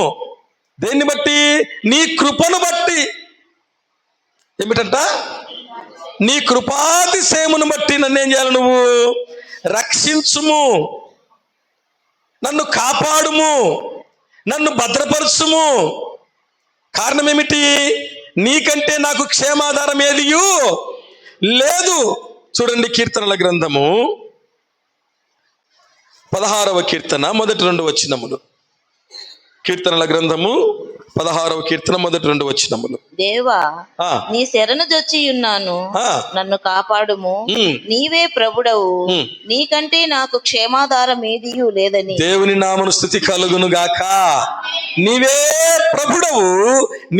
A: దేన్ని బట్టి? నీ కృపను బట్టి. ఏమిటంట? నీ కృపాతిశయమును బట్టి నన్ను ఏం చేయాలి? నువ్వు రక్షించుము, నన్ను కాపాడుము, నన్ను భద్రపరచుము. కారణం ఏమిటి? నీకంటే నాకు క్షేమాధారం ఏదియు లేదు. చూడండి, కీర్తనల గ్రంథము 16వ కీర్తన మొదటి 2 వచనములు. కీర్తనల గ్రంథము 16వ కీర్తన మొదటి 2 వచనములు.
E: దేవా, నీ శరణు జొచ్చి ఉన్నాను, నన్ను కాపాడుము. నీవే ప్రభుడవు, నీకంటే నాకు క్షేమాధారం ఏదియు లేదని.
A: దేవుని నామమున స్తుతి కలుగును గాక. నీవే ప్రభుడవు,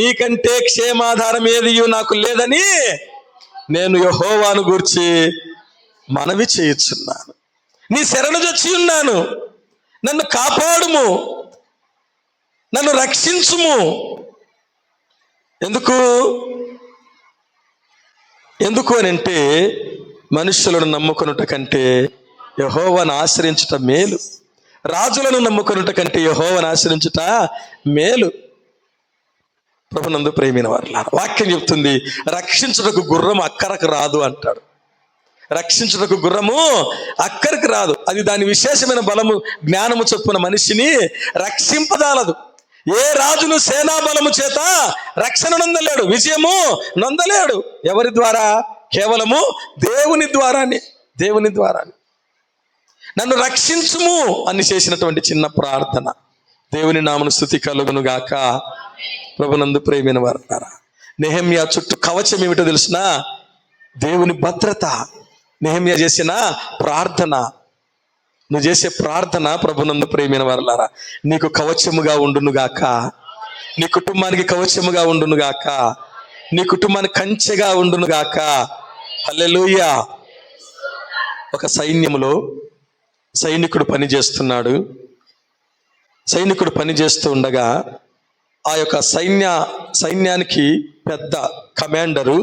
A: నీకంటే క్షేమాధారం ఏదియు నాకు లేదని నేను యెహోవాను గూర్చి మనవి చేయుచున్నాను. నీ శరణు జొచ్చి ఉన్నాను, నన్ను కాపాడుము, నన్ను రక్షించుము. ఎందుకు అని అంటే, మనుషులను నమ్ముకొనుట కంటే యెహోవాను ఆశ్రయించుట మేలు. రాజులను నమ్ముకొనుట కంటే యెహోవాను ఆశ్రయించుట మేలు. ప్రభునందు ప్రియమైన వారలారా, వాక్యం చెప్తుంది, రక్షించుటకు గుర్రం అక్కరకు రాదు అంటాడు. రక్షించుటకు గుర్రము అక్కడికి రాదు. అది దాని విశేషమైన బలము జ్ఞానము చొప్పున మనిషిని రక్షింపదాలదు. ఏ రాజును సేనా బలము చేత రక్షణ నొందలేడు, విజయము నొందలేడు. ఎవరి ద్వారా? కేవలము దేవుని ద్వారానే. దేవుని ద్వారానే. నన్ను రక్షించుము అని చేసినటువంటి చిన్న ప్రార్థన. దేవుని నామమున స్తుతి కలుగును గాక. ప్రభునందు ప్రియమైన వారలారా, నెహెమ్యా చుట్టూ కవచం ఏమిటో తెలుసునా? దేవుని భద్రత. నెహెమ్యా చేసిన ప్రార్థన, నువ్వు చేసే ప్రార్థన ప్రభునందు ప్రియమైన వారలారా, నీకు కవచముగా ఉండునుగాక, నీ కుటుంబానికి కవచముగా ఉండునుగాక, నీ కుటుంబానికి కంచెగా ఉండునుగాక. హల్లెలూయా. ఒక సైన్యములో సైనికుడు పనిచేస్తున్నాడు. సైనికుడు పనిచేస్తూ ఉండగా ఆ యొక్క సైన్యానికి పెద్ద కమాండరు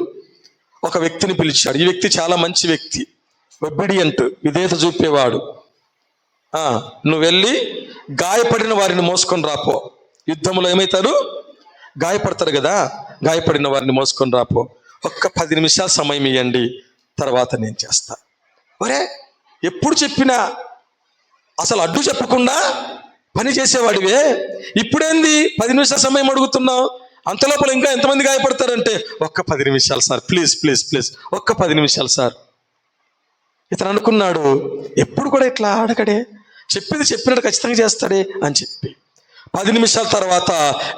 A: ఒక వ్యక్తిని పిలిచాడు. ఈ వ్యక్తి చాలా మంచి వ్యక్తి, ఒబీడియంట్, విధేయత చూపేవాడు. నువ్వు వెళ్ళి గాయపడిన వారిని మోసుకొని రాపో. యుద్ధంలో ఏమవుతారు? గాయపడతారు కదా, గాయపడిన వారిని మోసుకొని రాపో. ఒక్క 10 నిమిషాలు సమయం ఇవ్వండి, తర్వాత నేను చేస్తా. ఒరే, ఎప్పుడు చెప్పినా అసలు అడ్డు చెప్పకుండా పని చేసేవాడివే, ఇప్పుడేంది 10 నిమిషాల సమయం అడుగుతున్నావు? అంతలోపల ఇంకా ఎంతమంది గాయపడతారంటే, ఒక్క 10 నిమిషాలు సార్, ప్లీజ్ ప్లీజ్ ప్లీజ్, ఒక్క 10 నిమిషాలు సార్. ఇతను అనుకున్నాడు, ఎప్పుడు కూడా ఇట్లా అడగడే, చెప్పింది చెప్పినట్టు ఖచ్చితంగా చేస్తాడే అని చెప్పి 10 నిమిషాల తర్వాత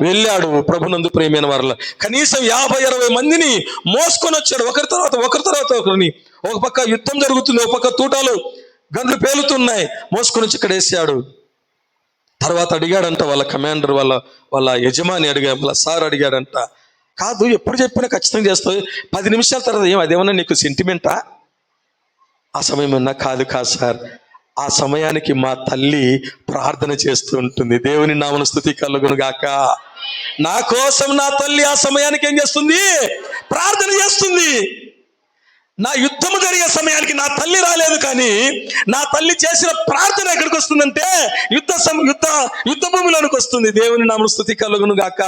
A: వెళ్ళాడు. ప్రభునందు ప్రియమైన వారల కనీసం 50-60 మందిని మోసుకొని వచ్చాడు, ఒకరి తర్వాత ఒకరిని. ఒక పక్క యుద్ధం జరుగుతుంది, ఒక పక్క తూటాలు గండ్లు పేలుతున్నాయి, మోసుకొని వచ్చి ఇక్కడ వేసాడు. తర్వాత అడిగాడంట వాళ్ళ కమాండర్, వాళ్ళ యజమాని వాళ్ళ సార్ అడిగాడంట, కాదు ఎప్పుడు చెప్పినా ఖచ్చితంగా చేస్తావు, 10 నిమిషాల తర్వాత అదేమన్నా నీకు సెంటిమెంటా? ఆ సమయం అన్నా, కాదు సార్, ఆ సమయానికి మా తల్లి ప్రార్థన చేస్తూ ఉంటుంది. దేవుని నామమున స్తుతి కలుగును గాక. నా కోసం నా తల్లి ఆ సమయానికి ఏం చేస్తుంది? ప్రార్థన చేస్తుంది. నా యుద్ధము జరిగే సమయానికి నా తల్లి రాలేదు, కానీ నా తల్లి చేసిన ప్రార్థన ఎక్కడికి వస్తుందంటే యుద్ధ భూమిలోనికి వస్తుంది. దేవుని నామమున స్తుతి కలుగును గాక.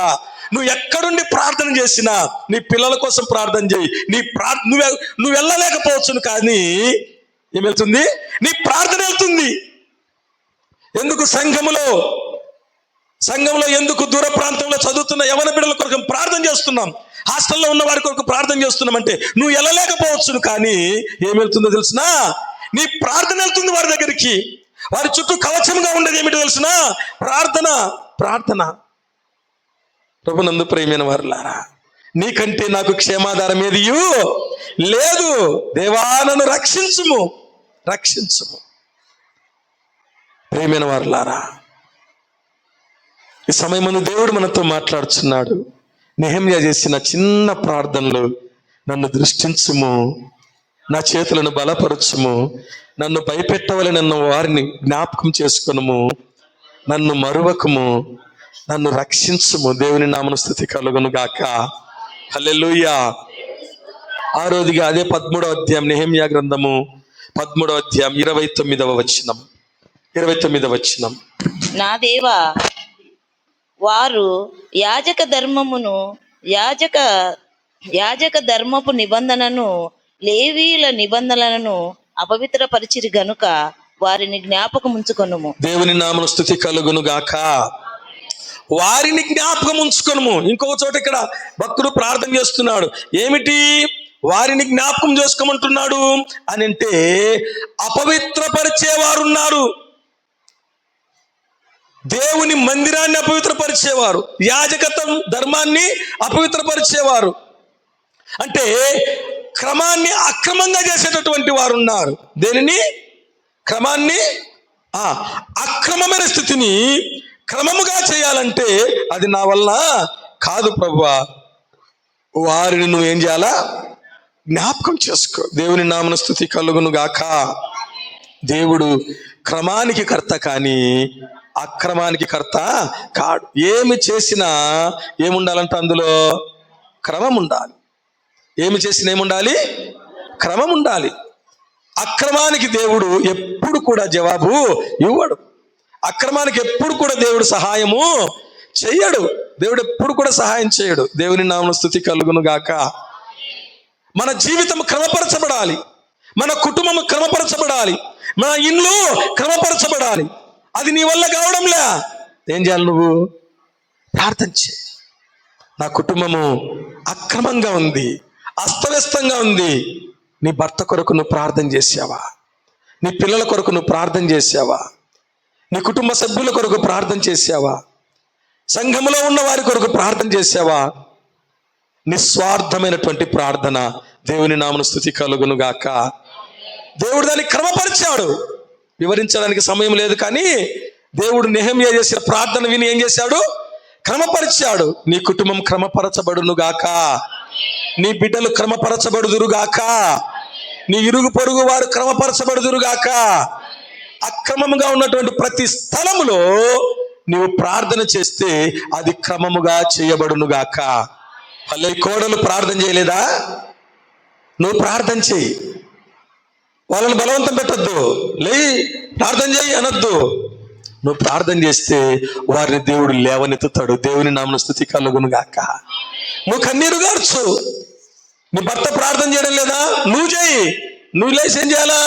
A: నువ్వు ఎక్కడుండి ప్రార్థన చేసినా నీ పిల్లల కోసం ప్రార్థన చేయి. నువ్వు వెళ్ళలేకపోవచ్చును, కానీ ఏమెళ్తుంది? నీ ప్రార్థన వెళ్తుంది. ఎందుకు? సంఘంలో ఎందుకు దూర ప్రాంతంలో చదువుతున్న యవన బిడ్డల కొరకు ప్రార్థన చేస్తున్నాం, హాస్టల్లో ఉన్న వారి కొరకు ప్రార్థన చేస్తున్నాం అంటే నువ్వు వెళ్ళలేకపోవచ్చును, కానీ ఏమెళ్తుందో తెలుసునా? నీ ప్రార్థన వెళ్తుంది వారి దగ్గరికి. వారి చుట్టూ కవచంగా ఉండేది ఏమిటో తెలుసునా? ప్రార్థన. ప్రభునందు ప్రియమైన వారలారా, నీకంటే నాకు క్షేమాధారం ఏదియు లేదు. దేవా, నన్ను రక్షించుము. ప్రియమైన వారలారా, ఈ సమయమున దేవుడు మనతో మాట్లాడుచున్నాడు. నెహెమ్యా చేసిన చిన్న ప్రార్థనలు, నన్ను దృష్టించుము, నా చేతులను బలపరచుము, నన్ను భయపెట్టవలెనన్న వారిని జ్ఞాపకం చేసుకొనుము, నన్ను మరువకము, నన్ను రక్షించుము. దేవుని నామమున స్తుతి కలుగును గాక. హల్లెలూయా. ఆ రోజుగా అదే 13వ అధ్యాయం, నెహెమ్యా గ్రంథము 13వ అధ్యాయం 29వ వచనం. 29వ వచనం.
E: నా దేవా, వారు యాజక ధర్మపు నిబంధనను, లేవీయుల నిబంధనలను అపవిత్రపరిచిరి గనుక వారిని జ్ఞాపకం ఉంచుకొనుము.
A: దేవుని నామమున స్తుతి కలుగును గాక. వారిని జ్ఞాపకం ఉంచుకొనుము. ఇంకొక చోట ఇక్కడ భక్తుడు ప్రార్థన చేస్తున్నాడు. ఏమిటి వారిని జ్ఞాపకం చేసుకోమంటున్నాడు అని అంటే, అపవిత్రపరిచేవారు ఉన్నారు. దేవుని మందిరాన్ని అపవిత్రపరిచేవారు, యాజకత్వం ధర్మాన్ని అపవిత్రపరిచేవారు, అంటే క్రమాన్ని అక్రమంగా చేసేటటువంటి వారు ఉన్నారు. దేనిని? క్రమాన్ని, అక్రమమైన స్థితిని క్రమముగా చేయాలంటే అది నా వల్ల కాదు ప్రభువా, వారిని నువ్వేం చేయాలా? జ్ఞాపకం చేసుకో. దేవుని నామమున స్తుతి కలుగును గాక. దేవుడు క్రమానికి కర్త కానీ అక్రమానికి కర్త కాడు. ఏమి చేసినా ఏముండాలంటే అందులో క్రమం ఉండాలి. ఏమి చేసినా ఏముండాలి? క్రమం ఉండాలి. అక్రమానికి దేవుడు ఎప్పుడు కూడా జవాబు ఇవ్వడు. అక్రమానికి ఎప్పుడు కూడా దేవుడు సహాయము చెయ్యడు. దేవుడు ఎప్పుడు కూడా సహాయం చేయడు. దేవుని నామమున స్తుతి కలుగును గాక. మన జీవితం క్రమపరచబడాలి, మన కుటుంబం క్రమపరచబడాలి, మన ఇల్లు క్రమపరచబడాలి. అది నీ వల్ల కావడంలే. ఏం చేయాలి? నువ్వు ప్రార్థన చేయి. నా కుటుంబము అక్రమంగా ఉంది, అస్తవ్యస్తంగా ఉంది. నీ భర్త కొరకు నువ్వు ప్రార్థన చేసావా? నీ పిల్లల కొరకు నువ్వు ప్రార్థన చేసావా? నీ కుటుంబ సభ్యుల కొరకు ప్రార్థన చేసావా? సంఘములో ఉన్న వారి కొరకు ప్రార్థన చేసావా? నిస్వార్థమైనటువంటి ప్రార్థన. దేవుని నామమున స్తుతి కలుగును గాక. దేవుడు దాన్ని క్రమపరిచాడు. వివరించడానికి సమయం లేదు కానీ దేవుడు నెహెమ్యా చేసిన ప్రార్థన విని ఏం చేశాడు? క్రమపరిచాడు. నీ కుటుంబం క్రమపరచబడును గాక, నీ బిడ్డలు క్రమపరచబడుదురు గాక, నీ ఇరుగు పొరుగు వారు క్రమపరచబడుదురు గాక. అక్రమముగా ఉన్నటువంటి ప్రతి స్థలములో నీవు ప్రార్థన చేస్తే అది క్రమముగా చేయబడును గాక. అల్లే కోడలు ప్రార్థన చేయలేదా? నువ్వు ప్రార్థన చేయి. వాళ్ళని బలవంతం పెట్టద్దు. లే ప్రార్థన చేయి అనొద్దు. నువ్వు ప్రార్థన చేస్తే వారిని దేవుడు లేవనెత్తుతాడు. దేవుని నామమున స్తుతి కలుగును గాక. నువ్వు కన్నీరు గార్చు. నీ భర్త ప్రార్థన చేయడం లేదా? నువ్వు చేయి. నువ్వు లేచి ఏం చేయాలా?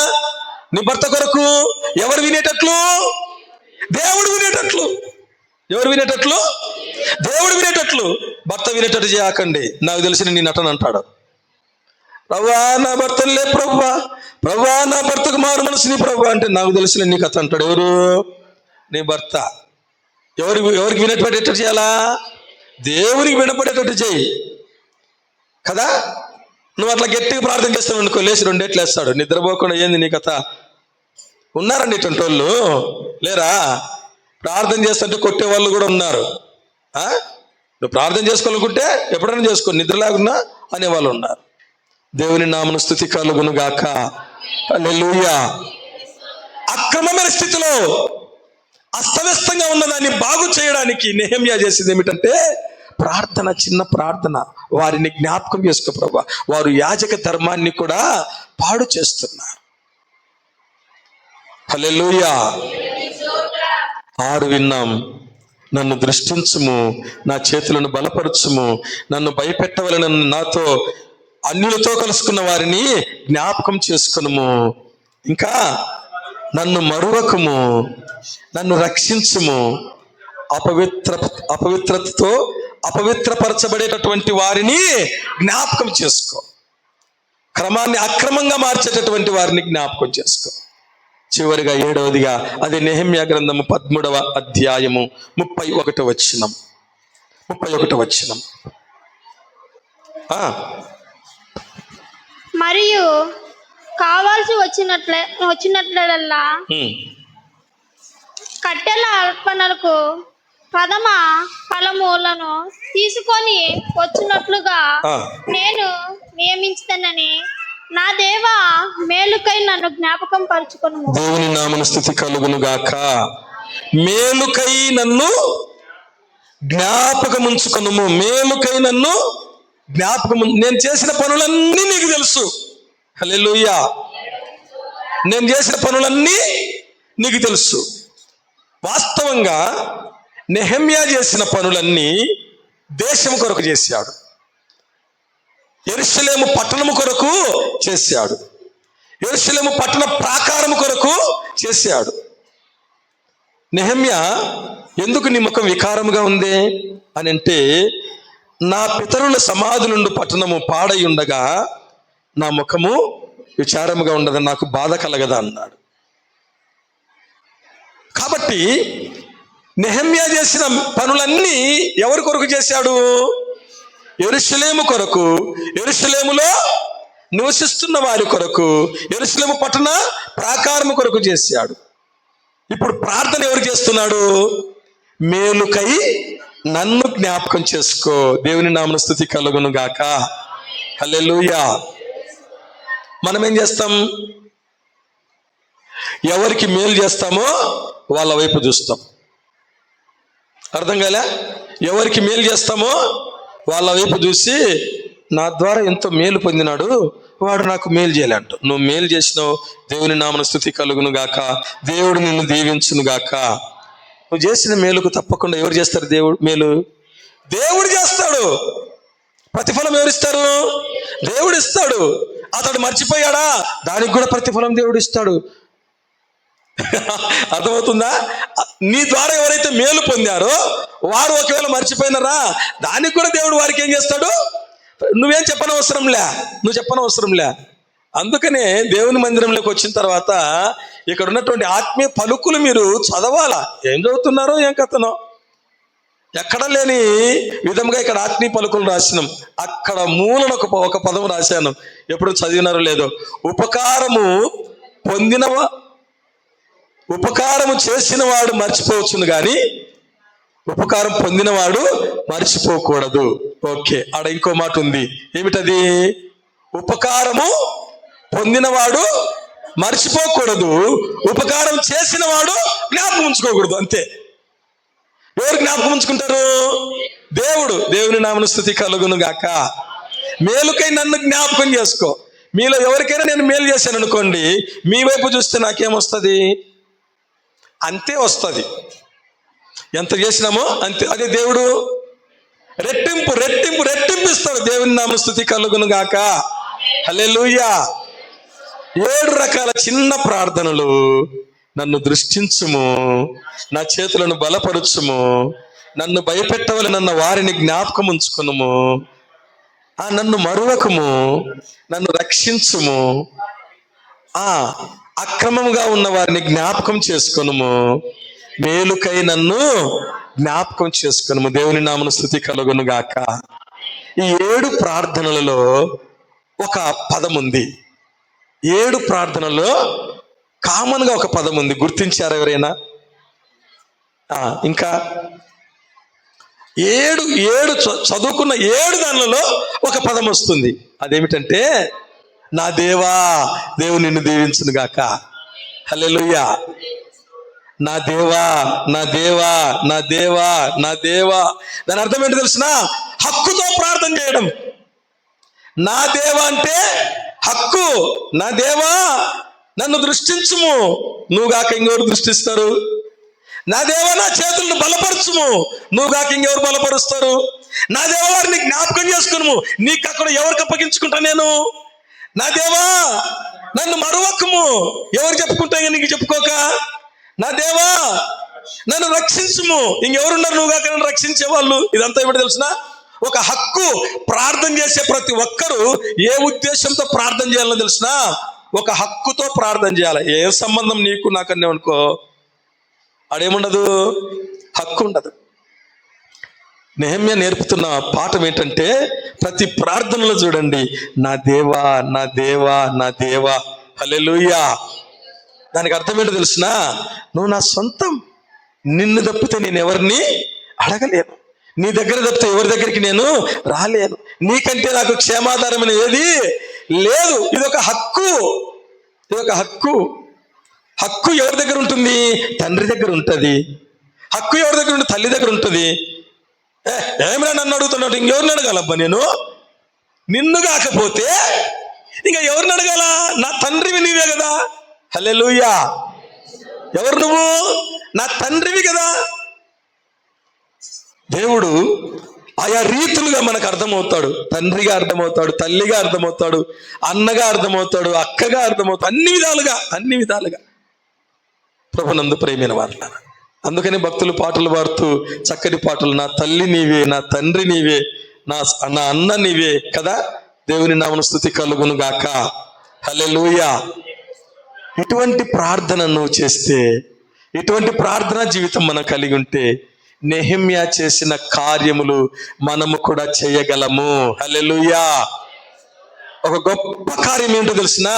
A: నీ భర్త కొరకు ఎవరు వినేటట్లు? దేవుడు వినేటట్లు. ఎవరు వినేటట్లు? దేవుడు వినేటట్లు. భర్త వినేటట్టు చేయకండి. నాకు తెలిసిన నీ నటన అంటాడు. ప్రభువా నా భర్తను లే ప్రభువా, ప్రభువా నా భర్తకు మారు మనసుని ప్రభువా అంటే నాకు తెలిసిన నీ కథ అంటాడు. ఎవరు? నీ భర్త. ఎవరికి వినపడేటట్టు చేయాలా? దేవునికి వినపడేటట్టు చేయి కదా. నువ్వు అట్లా గట్టిగా ప్రార్థన చేస్తావు అనుకో, లేచి రెండేట్లు వేస్తాడు. నిద్రపోకుండా ఏంది నీ కథ? ఉన్నారండి ఇటువంటి వాళ్ళు, లేరా? ప్రార్థన చేస్తుంటే కొట్టే వాళ్ళు కూడా ఉన్నారు. నువ్వు ప్రార్థన చేసుకోవాలనుకుంటే ఎప్పుడైనా చేసుకో, నిద్ర లేకున్నా అనేవాళ్ళు ఉన్నారు. దేవుని నామమున స్తుతి కలుగును గాక. హల్లెలూయా. అక్రమమైన స్థితిలో అస్తవ్యస్తంగా ఉన్నదాన్ని బాగు చేయడానికి నెహెమ్యా చేసేది ఏమిటంటే ప్రార్థన, చిన్న ప్రార్థన. వారిని జ్ఞాపకం చేసుకో ప్రభువా, వారు యాజక ధర్మాన్ని కూడా పాడు చేస్తున్నారు. హల్లెలూయా. 6 విన్నాం. నన్ను దృష్టించుము, నా చేతులను బలపరచుము, నన్ను భయపెట్టవలెను, నాతో అన్యులతో కలుసుకున్న వారిని జ్ఞాపకం చేసుకునుము. ఇంకా నన్ను మరువకము, నన్ను రక్షించుము. అపవిత్రతతో అపవిత్రపరచబడేటటువంటి వారిని జ్ఞాపకం చేసుకో. క్రమాన్ని అక్రమంగా మార్చేటటువంటి వారిని జ్ఞాపకం చేసుకో. చివరిగా 7వదిగా అదే నెహెమ్యా గ్రంథము 13వ అధ్యాయము 31వ వచనం. 31వ వచనం.
D: మరియు కావాల్సి వచ్చినట్లల్లా కట్టెల అర్పణలకు ప్రథమ ఫలములను తీసుకొని వచ్చినట్లుగా నేను నియమించుతానని నా దేవా, మేలుకై నన్ను జ్ఞాపకం పరుచుకొను.
A: దేవుని నామమున స్తుతి కలుగును గాక. మేలుకై నన్ను జ్ఞాపకం ఉంచుకొనుము. మేలుకై నన్ను జ్ఞాపకం. నేను చేసిన పనులన్నీ నీకు తెలుసు. హల్లెలూయా. నేను చేసిన పనులన్నీ నీకు తెలుసు. వాస్తవంగా నెహెమ్యా చేసిన పనులన్నీ దేశం కొరకు చేశాడు, యెరూషలేము పట్టణము కొరకు చేశాడు, యెరూషలేము పట్టణ ప్రాకారము కొరకు చేశాడు. నెహెమ్యా, ఎందుకు నీ ముఖం వికారముగా ఉంది అని అంటే, నా పితరుల సమాధులుండు పట్టణము పాడై ఉండగా నా ముఖము విచారముగా ఉండదు, నాకు బాధ కలగదా అన్నాడు. కాబట్టి నెహెమ్యా చేసిన పనులన్నీ ఎవరి కొరకు చేశాడు? యెరూషలేము కొరకు, యెరూషలేములో నివసిస్తున్న వారి కొరకు, యెరూషలేము పట్టణ ప్రాకారము కొరకు చేశాడు. ఇప్పుడు ప్రార్థన ఎవరు చేస్తున్నాడు? మేలుకై నన్ను జ్ఞాపకం చేసుకో. దేవుని నామమున స్తుతి కలుగును గాక. హల్లెలూయా. మనం ఏం చేస్తాం? ఎవరికి మేలు చేస్తామో వాళ్ళ వైపు చూస్తాం. అర్థం కాలే? ఎవరికి మేలు చేస్తామో వాళ్ళ వైపు చూసి, నా ద్వారా ఎంతో మేలు పొందినాడు, వాడు నాకు మేలు చేయలేంట. నువ్వు మేలు చేసినావు, దేవుని నామమున స్తుతి కలుగును గాక, దేవుడు నిన్ను దీవించును గాక. నువ్వు చేసిన మేలుకు తప్పకుండా ఎవరు చేస్తారు? దేవుడు మేలు దేవుడు చేస్తాడు. ప్రతిఫలం ఎవరిస్తారు? దేవుడు ఇస్తాడు. అతడు మర్చిపోయాడా? దానికి కూడా ప్రతిఫలం దేవుడు ఇస్తాడు. అర్థమవుతుందా? నీ ద్వారా ఎవరైతే మేలు పొందారో వారు ఒకవేళ మర్చిపోయినారా, దానికి కూడా దేవుడు వారికి ఏం చేస్తాడు? నువ్వేం చెప్పనవసరంలే. అందుకనే దేవుని మందిరంలోకి వచ్చిన తర్వాత ఇక్కడ ఉన్నటువంటి ఆత్మీయ పలుకులు మీరు చదవాలా. ఏం చదువుతున్నారో ఏం కథనో, ఎక్కడ లేని విధంగా ఇక్కడ ఆత్మీయ పలుకులు రాసినాం. అక్కడ మూలన ఒక పదం రాశాను, ఎప్పుడు చదివినారో లేదో. ఉపకారము చేసిన వాడు మర్చిపోవచ్చును కానీ ఉపకారం పొందినవాడు మర్చిపోకూడదు. ఓకే, ఆడ ఇంకో మాట ఉంది. ఏమిటది? ఉపకారము పొందినవాడు మర్చిపోకూడదు, ఉపకారం చేసిన వాడు జ్ఞాపకం ఉంచుకోకూడదు. అంతే. ఎవరు జ్ఞాపకం ఉంచుకుంటారు? దేవుడు. దేవుని నామమున స్తుతి కలుగును గాక. మేలుకై నన్ను జ్ఞాపకం చేసుకో. మీలో ఎవరికైనా నేను మేలు చేశాను అనుకోండి, మీ వైపు చూస్తే నాకేమొస్తుంది? అంతే వస్తుంది. ఎంత చేసినామో అంతే. అదే దేవుడు రెట్టింపు ఇస్తాడు. దేవుని నామమున స్తుతి కలుగును గాక. హల్లెలూయా. 7 రకాల చిన్న ప్రార్థనలు. నన్ను దృష్టించుము, నా చేతులను బలపరుచుము, నన్ను భయపెట్టవలనన్న వారిని జ్ఞాపకం ఉంచుకునుము, నన్ను మరువకము, నన్ను రక్షించుము, అక్రమంగా ఉన్న వారిని జ్ఞాపకం చేసుకొనుము, మేలుకై నన్ను జ్ఞాపకం చేసుకొనుము. దేవుని నామమున స్తుతి కలుగును గాక. ఈ 7 ప్రార్థనలలో ఒక పదం ఉంది. 7 ప్రార్థనలో కామన్ గా ఒక పదం ఉంది. గుర్తించారా ఎవరైనా? ఇంకా 7 చదువుకున్న 7 దానిలలో ఒక పదం వస్తుంది. అదేమిటంటే, నా దేవా. దేవుని నిన్ను దీవించును గాక. హల్లెలూయా. నా దేవా, నా దేవా, నా దేవా, నా దేవా. దాని అర్థం ఏంటో తెలుసునా? హక్కుతో ప్రార్థన చేయడం. నా దేవా అంటే హక్కు. నా దేవా నన్ను దృష్టించుము, నువ్వు గాక ఇంకెవరు దృష్టిస్తారు? నా దేవా నా చేతులను బలపరచుము, నువ్వు గాక ఇంకెవరు బలపరుస్తారు? నా దేవా వారిని జ్ఞాపకం చేసుకును, నీకు అక్కడ ఎవరికి అప్పగించుకుంటా నేను? నా దేవా నన్ను మరువకము, ఎవరు చెప్పుకుంటా నీకు చెప్పుకోక? నా దేవా నన్ను రక్షించుము, ఇంకెవరున్నారు నువ్వు కాక నన్ను రక్షించే వాళ్ళు? ఇదంతా ఏమిటి తెలుసునా? ఒక హక్కు. ప్రార్థన చేసే ప్రతి ఒక్కరూ ఏ ఉద్దేశంతో ప్రార్థన చేయాలో తెలుసునా? ఒక హక్కుతో ప్రార్థన చేయాలి. ఏ సంబంధం నీకు నాకన్నా అనుకో, ఆడేముండదు, హక్కు ఉండదు. నెహెమ్యా నేర్పుతున్న పాఠం ఏంటంటే, ప్రతి ప్రార్థనలో చూడండి, నా దేవా, నా దేవా, నా దేవా. హల్లెలూయా. దానికి అర్థం ఏంటో తెలుసునా? నువ్వు నా సొంతం. నిన్ను తప్పితే నేను ఎవరిని అడగలేను, నీ దగ్గర తప్పితే ఎవరి దగ్గరికి నేను రాలేను, నీకంటే నాకు క్షేమాధారం ఏది లేదు. ఇదొక హక్కు. ఇదొక హక్కు. హక్కు ఎవరి దగ్గర ఉంటుంది? తండ్రి దగ్గర ఉంటుంది. హక్కు ఎవరి దగ్గర ఉంటుంది? తల్లి దగ్గర ఉంటుంది. ఏమైనా నన్ను అడుగుతున్నాడు, ఇంకెవరిని అడగాలబ్బా నేను? నిన్ను కాకపోతే ఇంకా ఎవరిని అడగాల? నా తండ్రివి నీవే కదా. హల్లెలూయా. ఎవరు నువ్వు? నా తండ్రివి కదా. దేవుడు ఆయా రీతులుగా మనకు అర్థమవుతాడు. తండ్రిగా అర్థమవుతాడు, తల్లిగా అర్థమవుతాడు, అన్నగా అర్థమవుతాడు, అక్కగా అర్థమవుతాడు, అన్ని విధాలుగా ప్రభునందు ప్రియమైన వారులారా. అందుకని భక్తులు పాటలు పాడుతూ చక్కటి పాటలు, నా తల్లి నీవే, నా తండ్రి నీవే, నా అన్న నీవే కదా. దేవుని నామమున స్తుతి కలుగును గాక. హల్లెలూయా. ఇటువంటి ప్రార్థన నువ్వు చేస్తే, ఇటువంటి ప్రార్థనా జీవితం మనం కలిగి ఉంటే నెహెమ్యా చేసిన కార్యములు మనము కూడా చేయగలము. హల్లెలూయా. ఒక గొప్ప కార్యం ఏంటో తెలిసిన?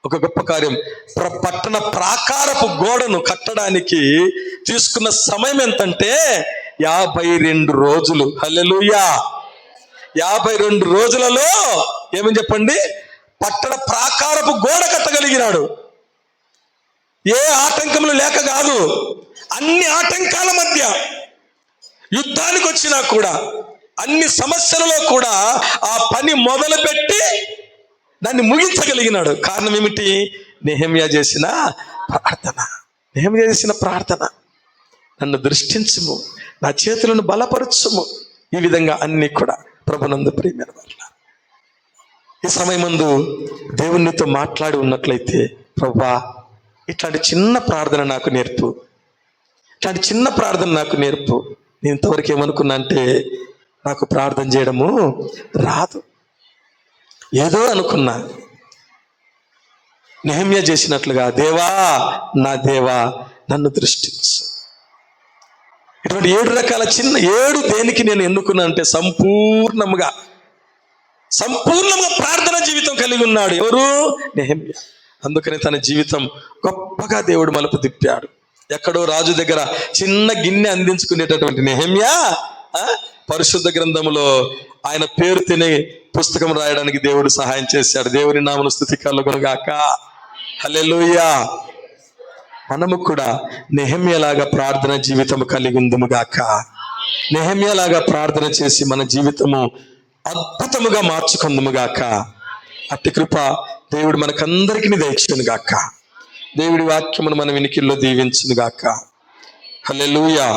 A: ఒక గొప్ప కార్యం, పట్టణ ప్రాకారపు గోడను కట్టడానికి తీసుకున్న సమయం ఎంతంటే 52 రోజులు. హల్లెలూయా. 52 రోజులలో ఏమని చెప్పండి, పట్టణ ప్రాకారపు గోడ కట్టగలిగినాడు. ఏ ఆటంకములు లేక కాదు, అన్ని ఆటంకాల మధ్య యుద్ధానికి వచ్చినా కూడా, అన్ని సమస్యలలో కూడా ఆ పని మొదలుపెట్టి దాన్ని ముగించగలిగినాడు. కారణం ఏమిటి? నెహెమ్యా చేసిన ప్రార్థన. నెహెమ్యా చేసిన ప్రార్థన. నన్ను దృష్టించుము, నా చేతులను బలపరచుము. ఈ విధంగా అన్ని కూడా ప్రభునందు ప్రియమైన వారులారా, ఈ సమయమందు దేవునితో మాట్లాడి ఉన్నట్లయితే, ప్రభువా ఇట్లాంటి చిన్న ప్రార్థన నాకు నేర్పు, ఇట్లాంటి చిన్న ప్రార్థన నాకు నేర్పు. నేను ఇంతవరకు ఏమనుకున్నా అంటే, నాకు ప్రార్థన చేయడము రాదు, ఏదో అనుకున్నా. నెహెమ్యా చేసినట్లుగా, దేవా నా దేవా నన్ను దృష్టించు. ఇటువంటి 7 రకాల చిన్న 7 దేనికి నేను ఎన్నుకున్నా అంటే, సంపూర్ణంగా ప్రార్థన జీవితం కలిగి ఉన్నాడు. ఎవరు? నెహెమ్యా. అందుకని తన జీవితం గొప్పగా దేవుడు మలుపు తిప్పాడు. ఎక్కడో రాజు దగ్గర చిన్న గిన్నె అందించుకునేటటువంటి నెహెమ్యా పరిశుద్ధ గ్రంథములో ఆయన పేరు తినే పుస్తకం రాయడానికి దేవుడు సహాయం చేశాడు. దేవుని నామమున స్తుతి కలుగును గాక. హల్లెలూయా. మనము కూడా నెహెమ్యాలాగా ప్రార్థన జీవితం కలిగి ఉందుము గాక. నెహెమ్యాలాగా ప్రార్థన చేసి మన జీవితము అద్భుతముగా మార్చుకుందుము గాక. అట్టి కృప దేవుడు మనకందరికీ దయచేయును గాక. దేవుడి వాక్యమును మన వినికిల్లో దీవించును గాక. హల్లెలూయా.